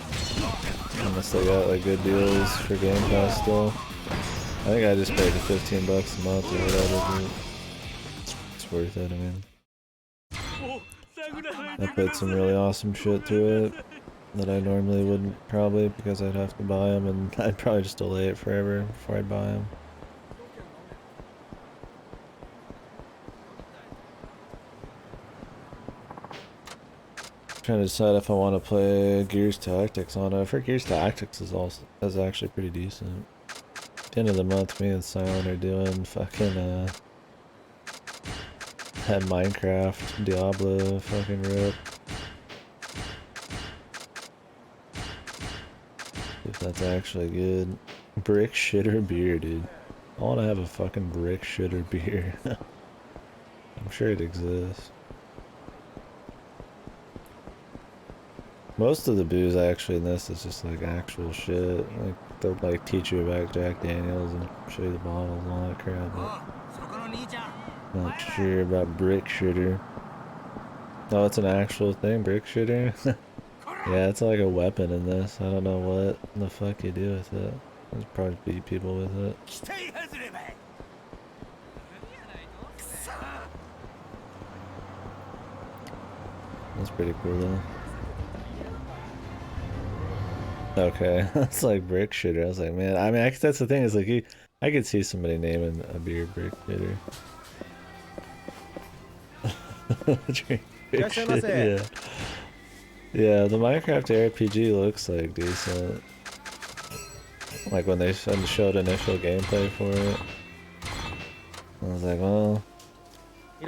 Unless they got like good deals for Game Pass still. I think I just paid the $15 a month or whatever, but it's worth it, I mean. I played some really awesome shit through it that I normally wouldn't probably because I'd have to buy them, and I'd probably just delay it forever before I'd buy them. Trying to decide if I want to play Gears Tactics on it. I've heard Gears Tactics is actually pretty decent. At the end of the month, me and Silent are doing fucking that Minecraft Diablo fucking rip. If that's actually good. Brick shitter beer, dude. I want to have a fucking brick shitter beer. I'm sure it exists. Most of the booze actually in this is just like actual shit. Like they'll like teach you about Jack Daniels and show you the bottles and all that crap. But not sure about brick shitter. Oh, it's an actual thing, brick shitter. Yeah, it's like a weapon in this. I don't know what the fuck you do with it. I'll probably beat people with it. That's pretty cool though. Okay, that's like brick shitter. I was like, man, I mean, that's the thing, is like, I could see somebody naming a beer brick shitter. Drink brick shit, yeah. Yeah, the Minecraft RPG looks like decent. Like when they showed initial gameplay for it, I was like, well, I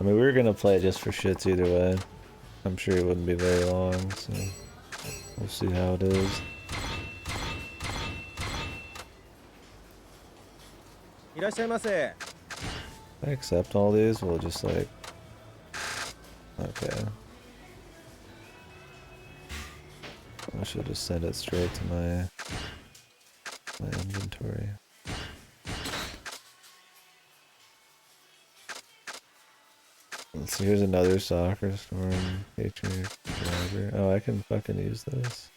mean, we were gonna play it just for shits either way. I'm sure it wouldn't be very long, so we'll see how it is. If I accept all these, we'll just like, okay. I should just send it straight to my inventory. Let's see, here's another soccer storm Patriot driver. Oh, I can fucking use this.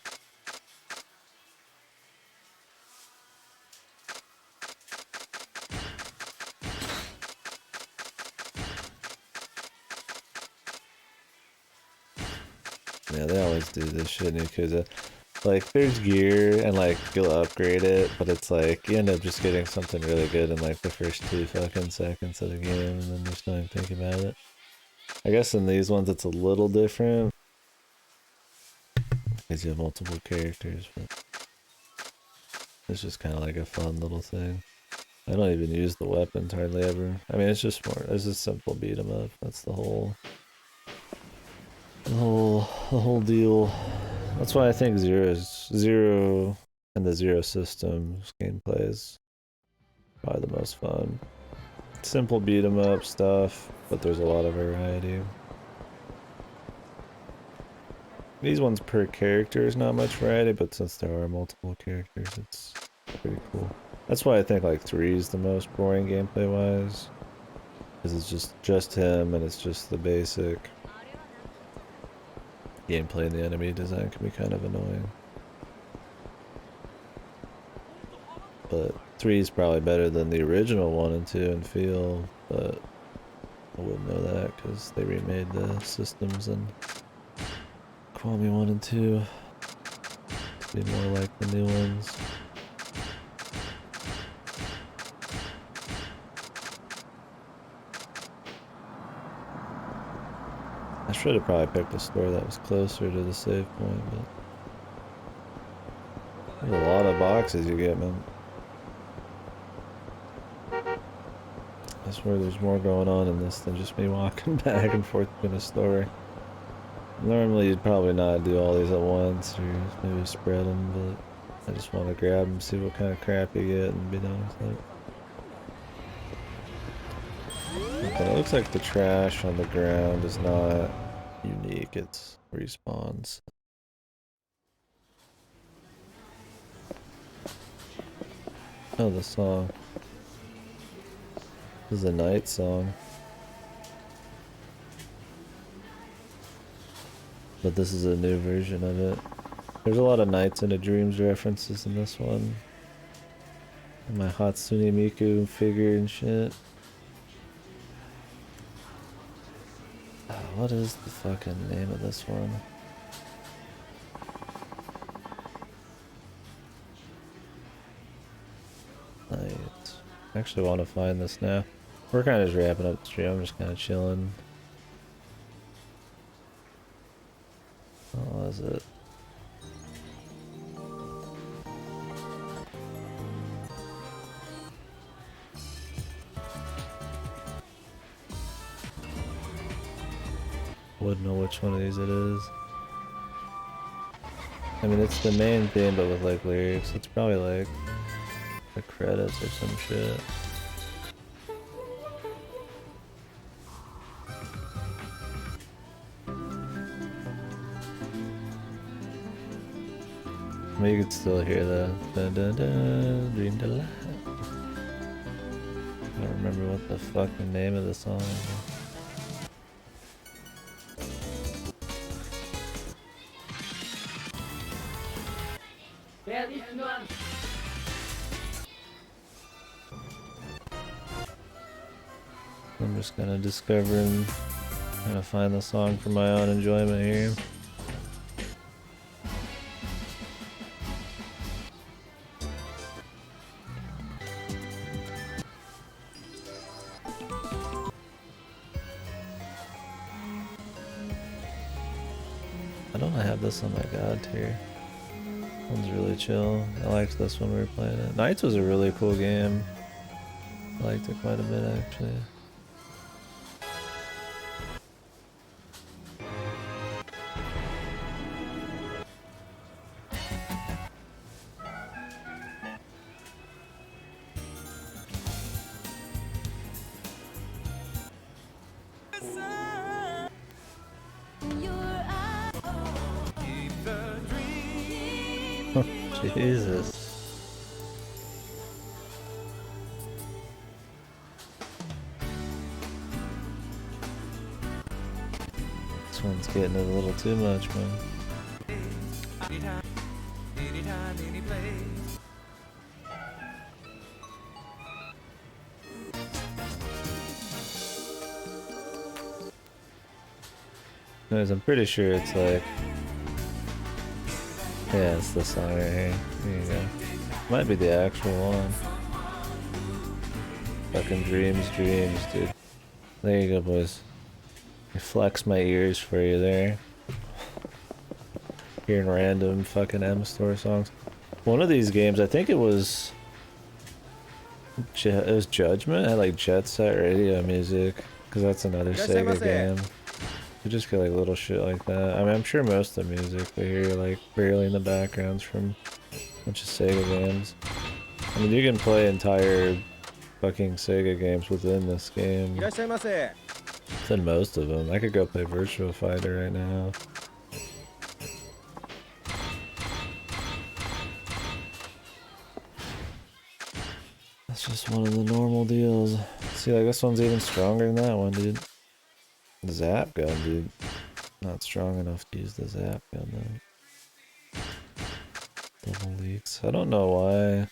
Yeah, they always do this shit in Yakuza. Like, there's gear, and like, you'll upgrade it, but it's like, you end up just getting something really good in like the first 2 fucking seconds of the game, and then you just don't even think about it. I guess in these ones it's a little different, because you have multiple characters, but it's just kind of like a fun little thing. I don't even use the weapons hardly ever. I mean, it's just simple beat 'em up. That's the whole deal. That's why I think Zero and the Zero Systems gameplay is probably the most fun. Simple beat 'em up stuff, but there's a lot of variety. These ones per character is not much variety, but since there are multiple characters, it's pretty cool. That's why I think like 3 is the most boring gameplay wise, because it's just him and it's just the basic gameplay, and the enemy design can be kind of annoying. But 3 is probably better than the original 1 and 2 in feel, but I wouldn't know that because they remade the systems and Kwame 1 and 2 to be more like the new ones. I should have probably picked a store that was closer to the save point, but there's a lot of boxes you get, man. I swear there's more going on in this than just me walking back and forth in a store. Normally you'd probably not do all these at once, or maybe spread them, but I just want to grab them, see what kind of crap you get, and be done with it. Okay, it looks like the trash on the ground is not unique, it's respawns. Oh, the song. This is a night song. But this is a new version of it. There's a lot of Nights into Dreams references in this one. And my Hatsune Miku figure and shit. Oh, what is the fucking name of this one? Night. I actually want to find this now. We're kind of just wrapping up the stream. I'm just kind of chilling. What was it? Wouldn't know which one of these it is. I mean, it's the main theme, but with like lyrics. It's probably like the credits or some shit. I mean, you could still hear the dun dun dun dream delight. I don't remember what the fucking name of the song is. I'm just kind of discovering, trying to find the song for my own enjoyment here. I don't have this on my god tier. One's really chill. I liked this when we were playing it. Nights was a really cool game. I liked it quite a bit actually. Jesus. This one's getting it a little too much, man. Anyways, I'm pretty sure it's like... Yeah, it's this song right here. There you go. Might be the actual one. Fucking dreams, dude. There you go, boys. I flex my ears for you there. Hearing random fucking M-Store songs. One of these games, I think it was Judgment. It had like Jet Set Radio music, because that's another Sega game. You just get like little shit like that. I mean, I'm sure most of the music we hear like barely in the backgrounds from a bunch of Sega games. I mean, you can play entire fucking Sega games within this game. Within most of them. I could go play Virtua Fighter right now. That's just one of the normal deals. See, like this one's even stronger than that one, dude. The Zap gun, dude. Not strong enough to use the Zap gun, though. Double leaks. I don't know why.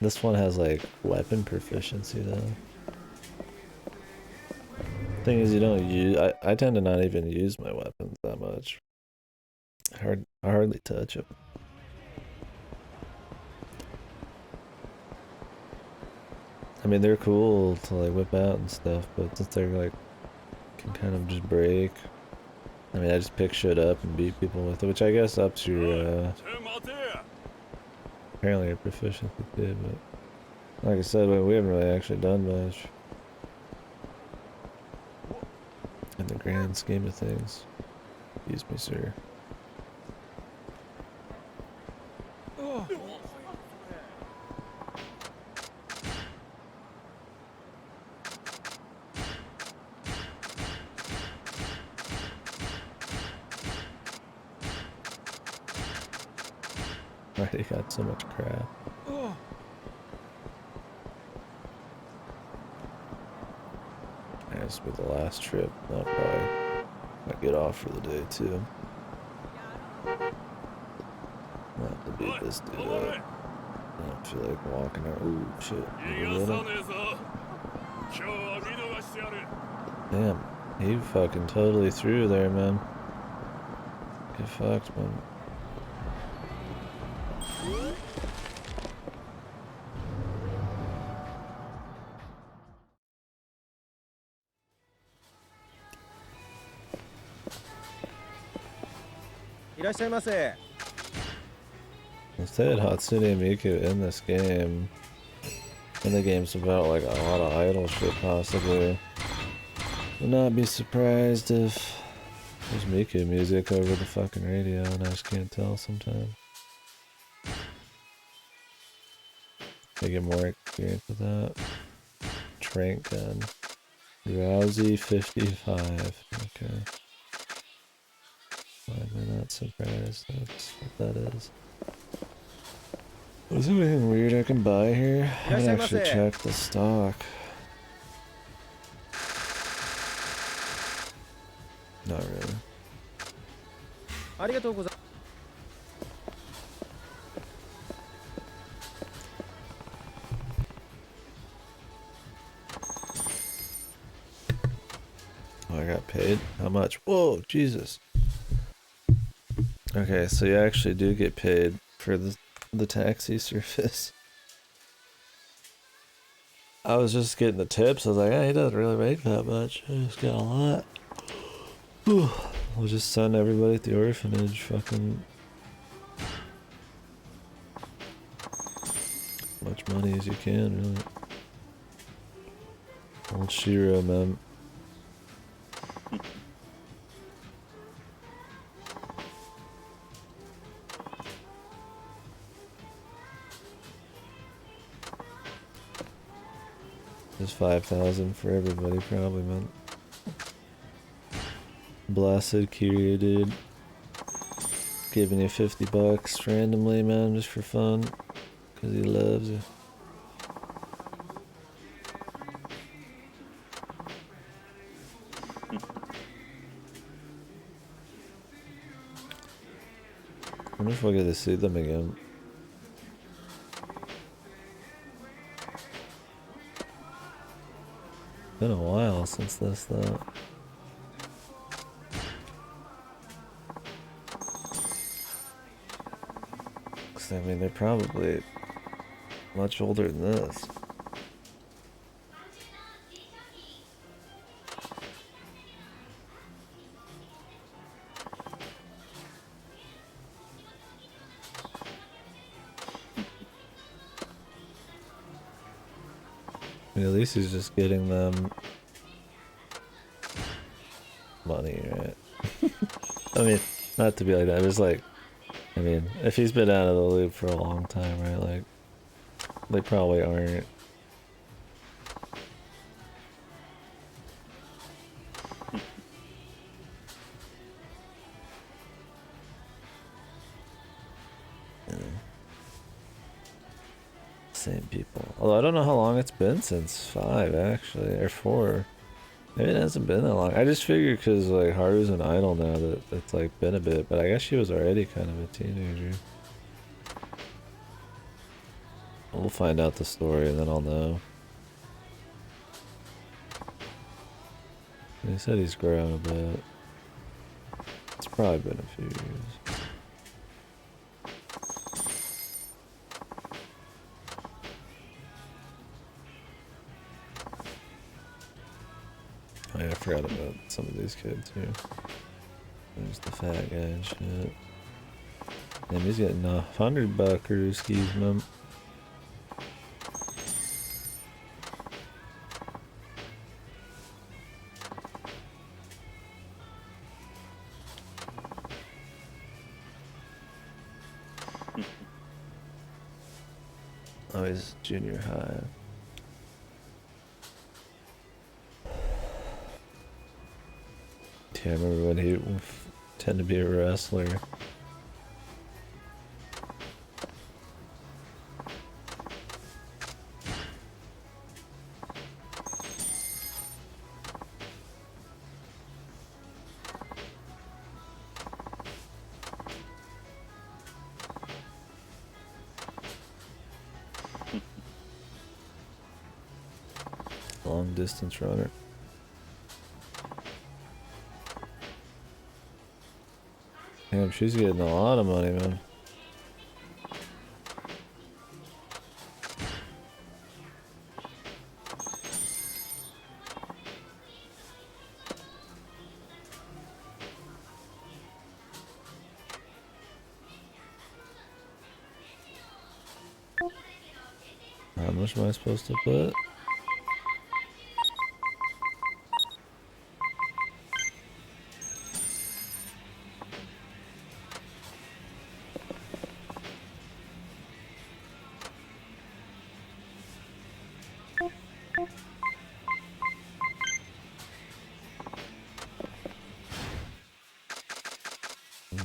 This one has, like, weapon proficiency, though. Thing is, you don't use... I tend to not even use my weapons that much. I hardly touch them. I mean, they're cool to like whip out and stuff, but since they're like can kind of just break. I mean, I just pick shit up and beat people with it, which I guess ups your apparently your proficiency too. But like I said, we haven't really actually done much in the grand scheme of things. Excuse me, sir. Already got so much crap. This will be the last trip. I'll probably get off for the day too. I'll have to beat this dude up. I don't feel like walking out. Ooh, shit. Damn, he fucking totally threw there, man. Get fucked, man. Instead, Hatsune Miku in this game, and the game's about like a lot of idle shit possibly. Would not be surprised if there's Miku music over the fucking radio and I just can't tell sometimes. They get more experience with that. Trank gun. Rousey 55. Okay. Why am I not surprised? That's what that is. Was there anything weird I can buy here? I haven't actually checked the stock. Not really. Oh, I got paid? How much? Whoa, Jesus. Okay, so you actually do get paid for the taxi service. I was just getting the tips. I was like, he doesn't really make that much. I just got a lot. Whew. We'll just send everybody at the orphanage fucking as much money as you can, really. Old Shiro, man. There's 5,000 for everybody, probably, man. Blessed Kiryu, dude. Giving you $50 randomly, man, just for fun. Because he loves you. wonder if we'll get to see them again. Been a while since this, though. Cause, I mean, they're probably much older than this. I mean, at least he's just getting them money, right? I mean, not to be like that, just like, I mean, if he's been out of the loop for a long time, right? Like, they probably aren't. Yeah. Same people. Although I don't know how long it's been since 5, actually, or 4. Maybe it hasn't been that long. I just figured because like Haru's an idol now that it's like been a bit, but I guess she was already kind of a teenager. We'll find out the story and then I'll know. He said he's grown a bit. It's probably been a few years. Oh yeah, I forgot about some of these kids here. There's the fat guy and shit. Damn, he's getting $100 excuse me. Oh, he's junior high. Yeah, I remember when he tended to be a wrestler. Long distance runner. Damn, she's getting a lot of money, man. How much am I supposed to put?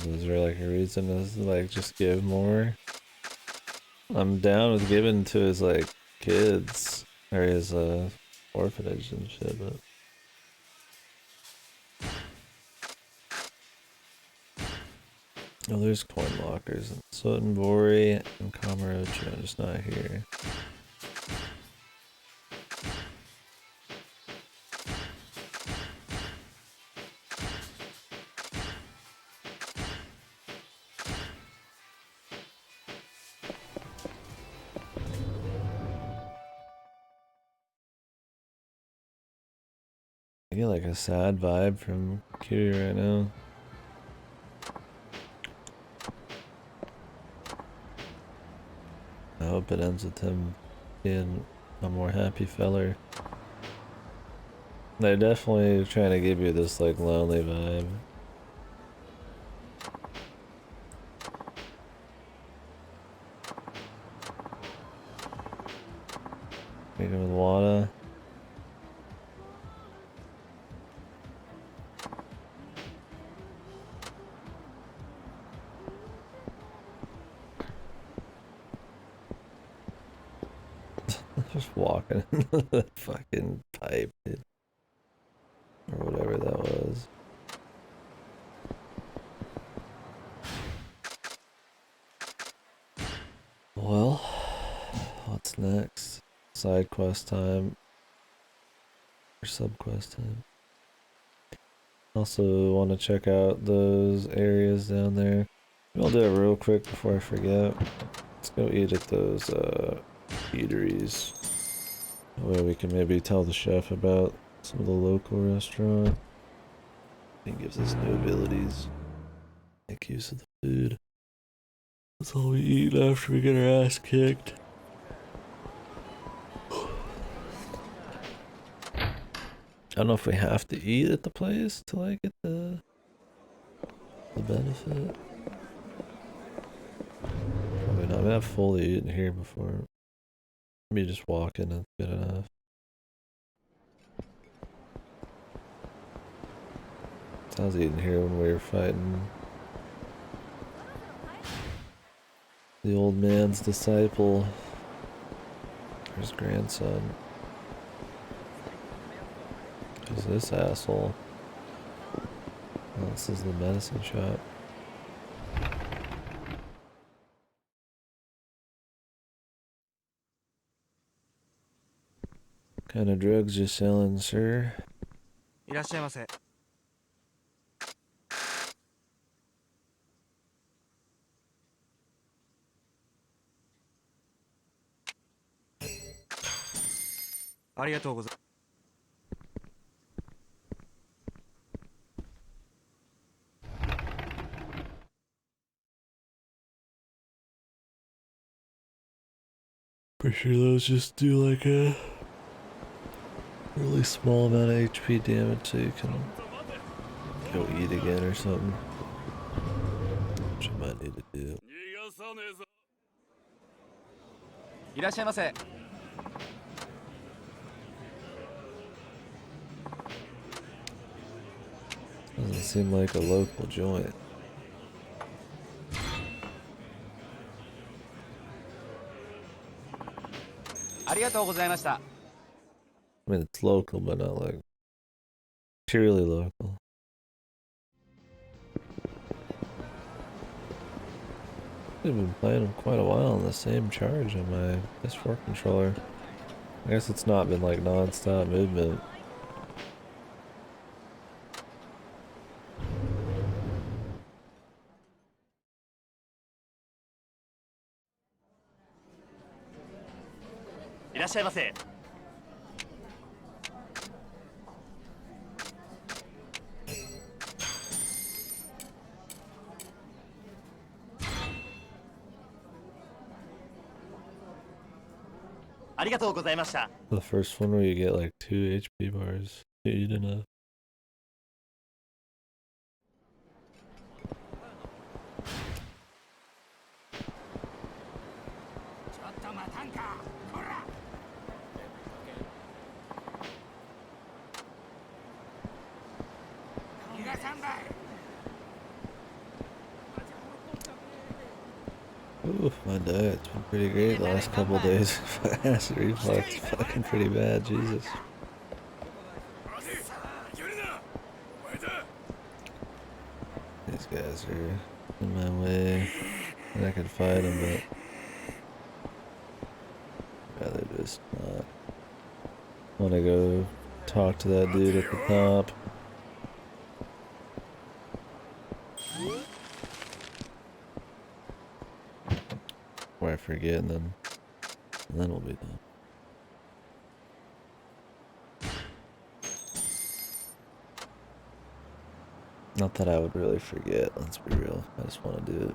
Is there like a reason to like just give more? I'm down with giving to his like kids or his orphanage and shit, but oh, there's coin lockers in Sotenbori and Kamurocho. I'm just not here. I get like a sad vibe from Kiryu right now. I hope it ends with him being a more happy feller. They're definitely trying to give you this like lonely vibe. Meeting with Wada. Just walking into the fucking pipe, dude. Or whatever that was. What's next? Side quest time. Or sub quest time. Also want to check out those areas down there. I'll do it real quick before I forget. Let's go eat at those eateries. That way we can maybe tell the chef about some of the local restaurant. He gives us new abilities. Make use of the food. That's all we eat after we get our ass kicked. I don't know if we have to eat at the place to like get the benefit. Probably not. I mean, I've fully eaten here before. Maybe just walking is good enough. I was eating here when we were fighting the old man's disciple, or his grandson. Who's this asshole? Oh, this is the medicine shop. What kind of drugs you selling, sir? いらっしゃいませ。ありがとうございます。 Pretty sure those just do like a really small amount of HP damage so you can go eat again or something. Which I might need to do. いらっしゃいませ。 Doesn't seem like a local joint. ありがとうございました。 I mean, it's local, but not like purely local. I've been playing them quite a while on the same charge on my PS4 controller. I guess it's not been like non-stop movement. The first one where you get like 2 HP bars. Eat enough. Oof, my diet's been pretty great the last couple days. Acid reflux is fucking pretty bad, Jesus. These guys are in my way. And I could fight them, but I'd rather just not. Wanna go talk to that dude at the top. Before I forget, and then we'll be done. Not that I would really forget, let's be real. I just want to do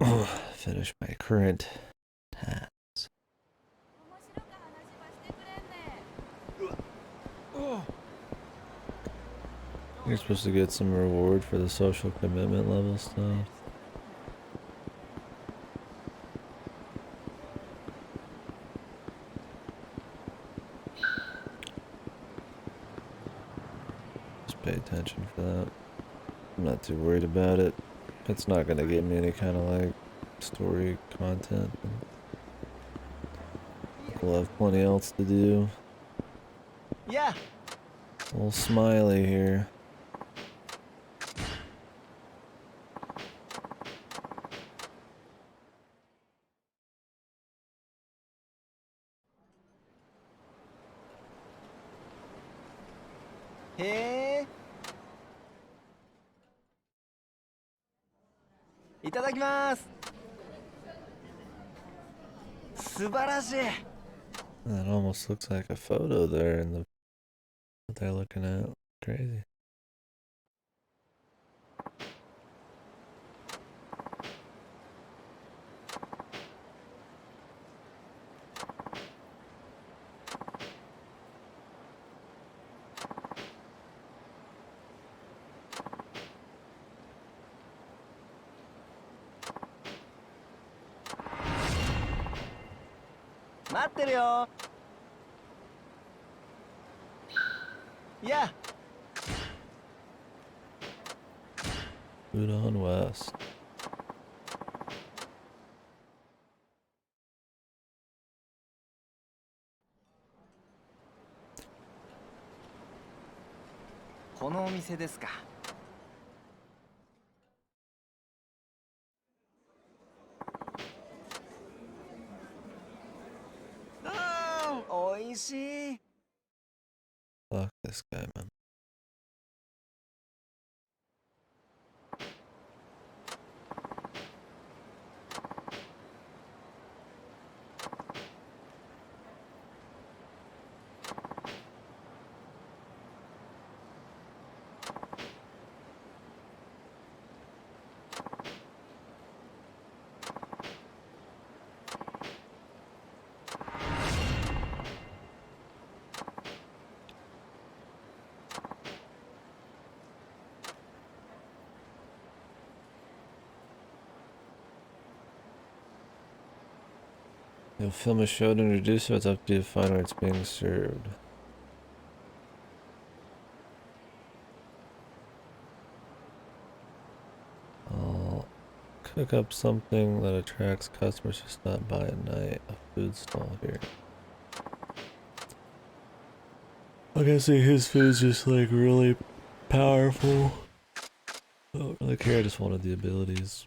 it. Finish my current tasks. You're supposed to get some reward for the social commitment level stuff. Pay attention for that. I'm not too worried about it. It's not gonna give me any kind of like story content. We'll have plenty else to do. Yeah. Little smiley here. へえ。いただきます。素晴らしい。 That almost looks like a photo there in the what they're looking at. Crazy. 待ってるよ。いや。 Food on West. このお店ですか。おいしい。 Fuck this guy, man. 'You'll film a show to introduce it. It's up to you to find where it's being served. I'll cook up something that attracts customers who stop by at night. A food stall here. I can see his food's just like really powerful. I don't really care. I just wanted the abilities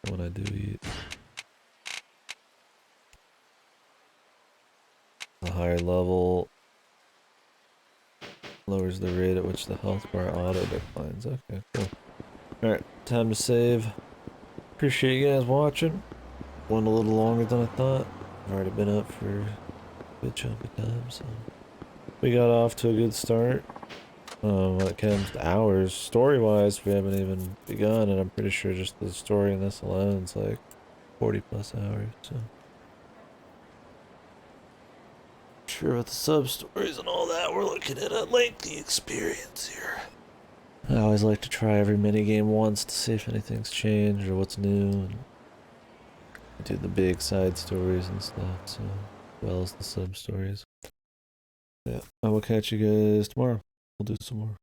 when I do eat. A higher level lowers the rate at which the health bar auto declines. Okay, cool. Alright, time to save. Appreciate you guys watching. Went a little longer than I thought. I've already been up for a good chunk of time, so we got off to a good start. When it comes to hours, story-wise, we haven't even begun, and I'm pretty sure just the story in this alone is like 40 plus hours, so. Sure, with the sub-stories and all that, we're looking at a lengthy experience here. I always like to try every minigame once to see if anything's changed or what's new, and do the big side stories and stuff, so, as well as the sub-stories. Yeah, I will catch you guys tomorrow. We'll do some more.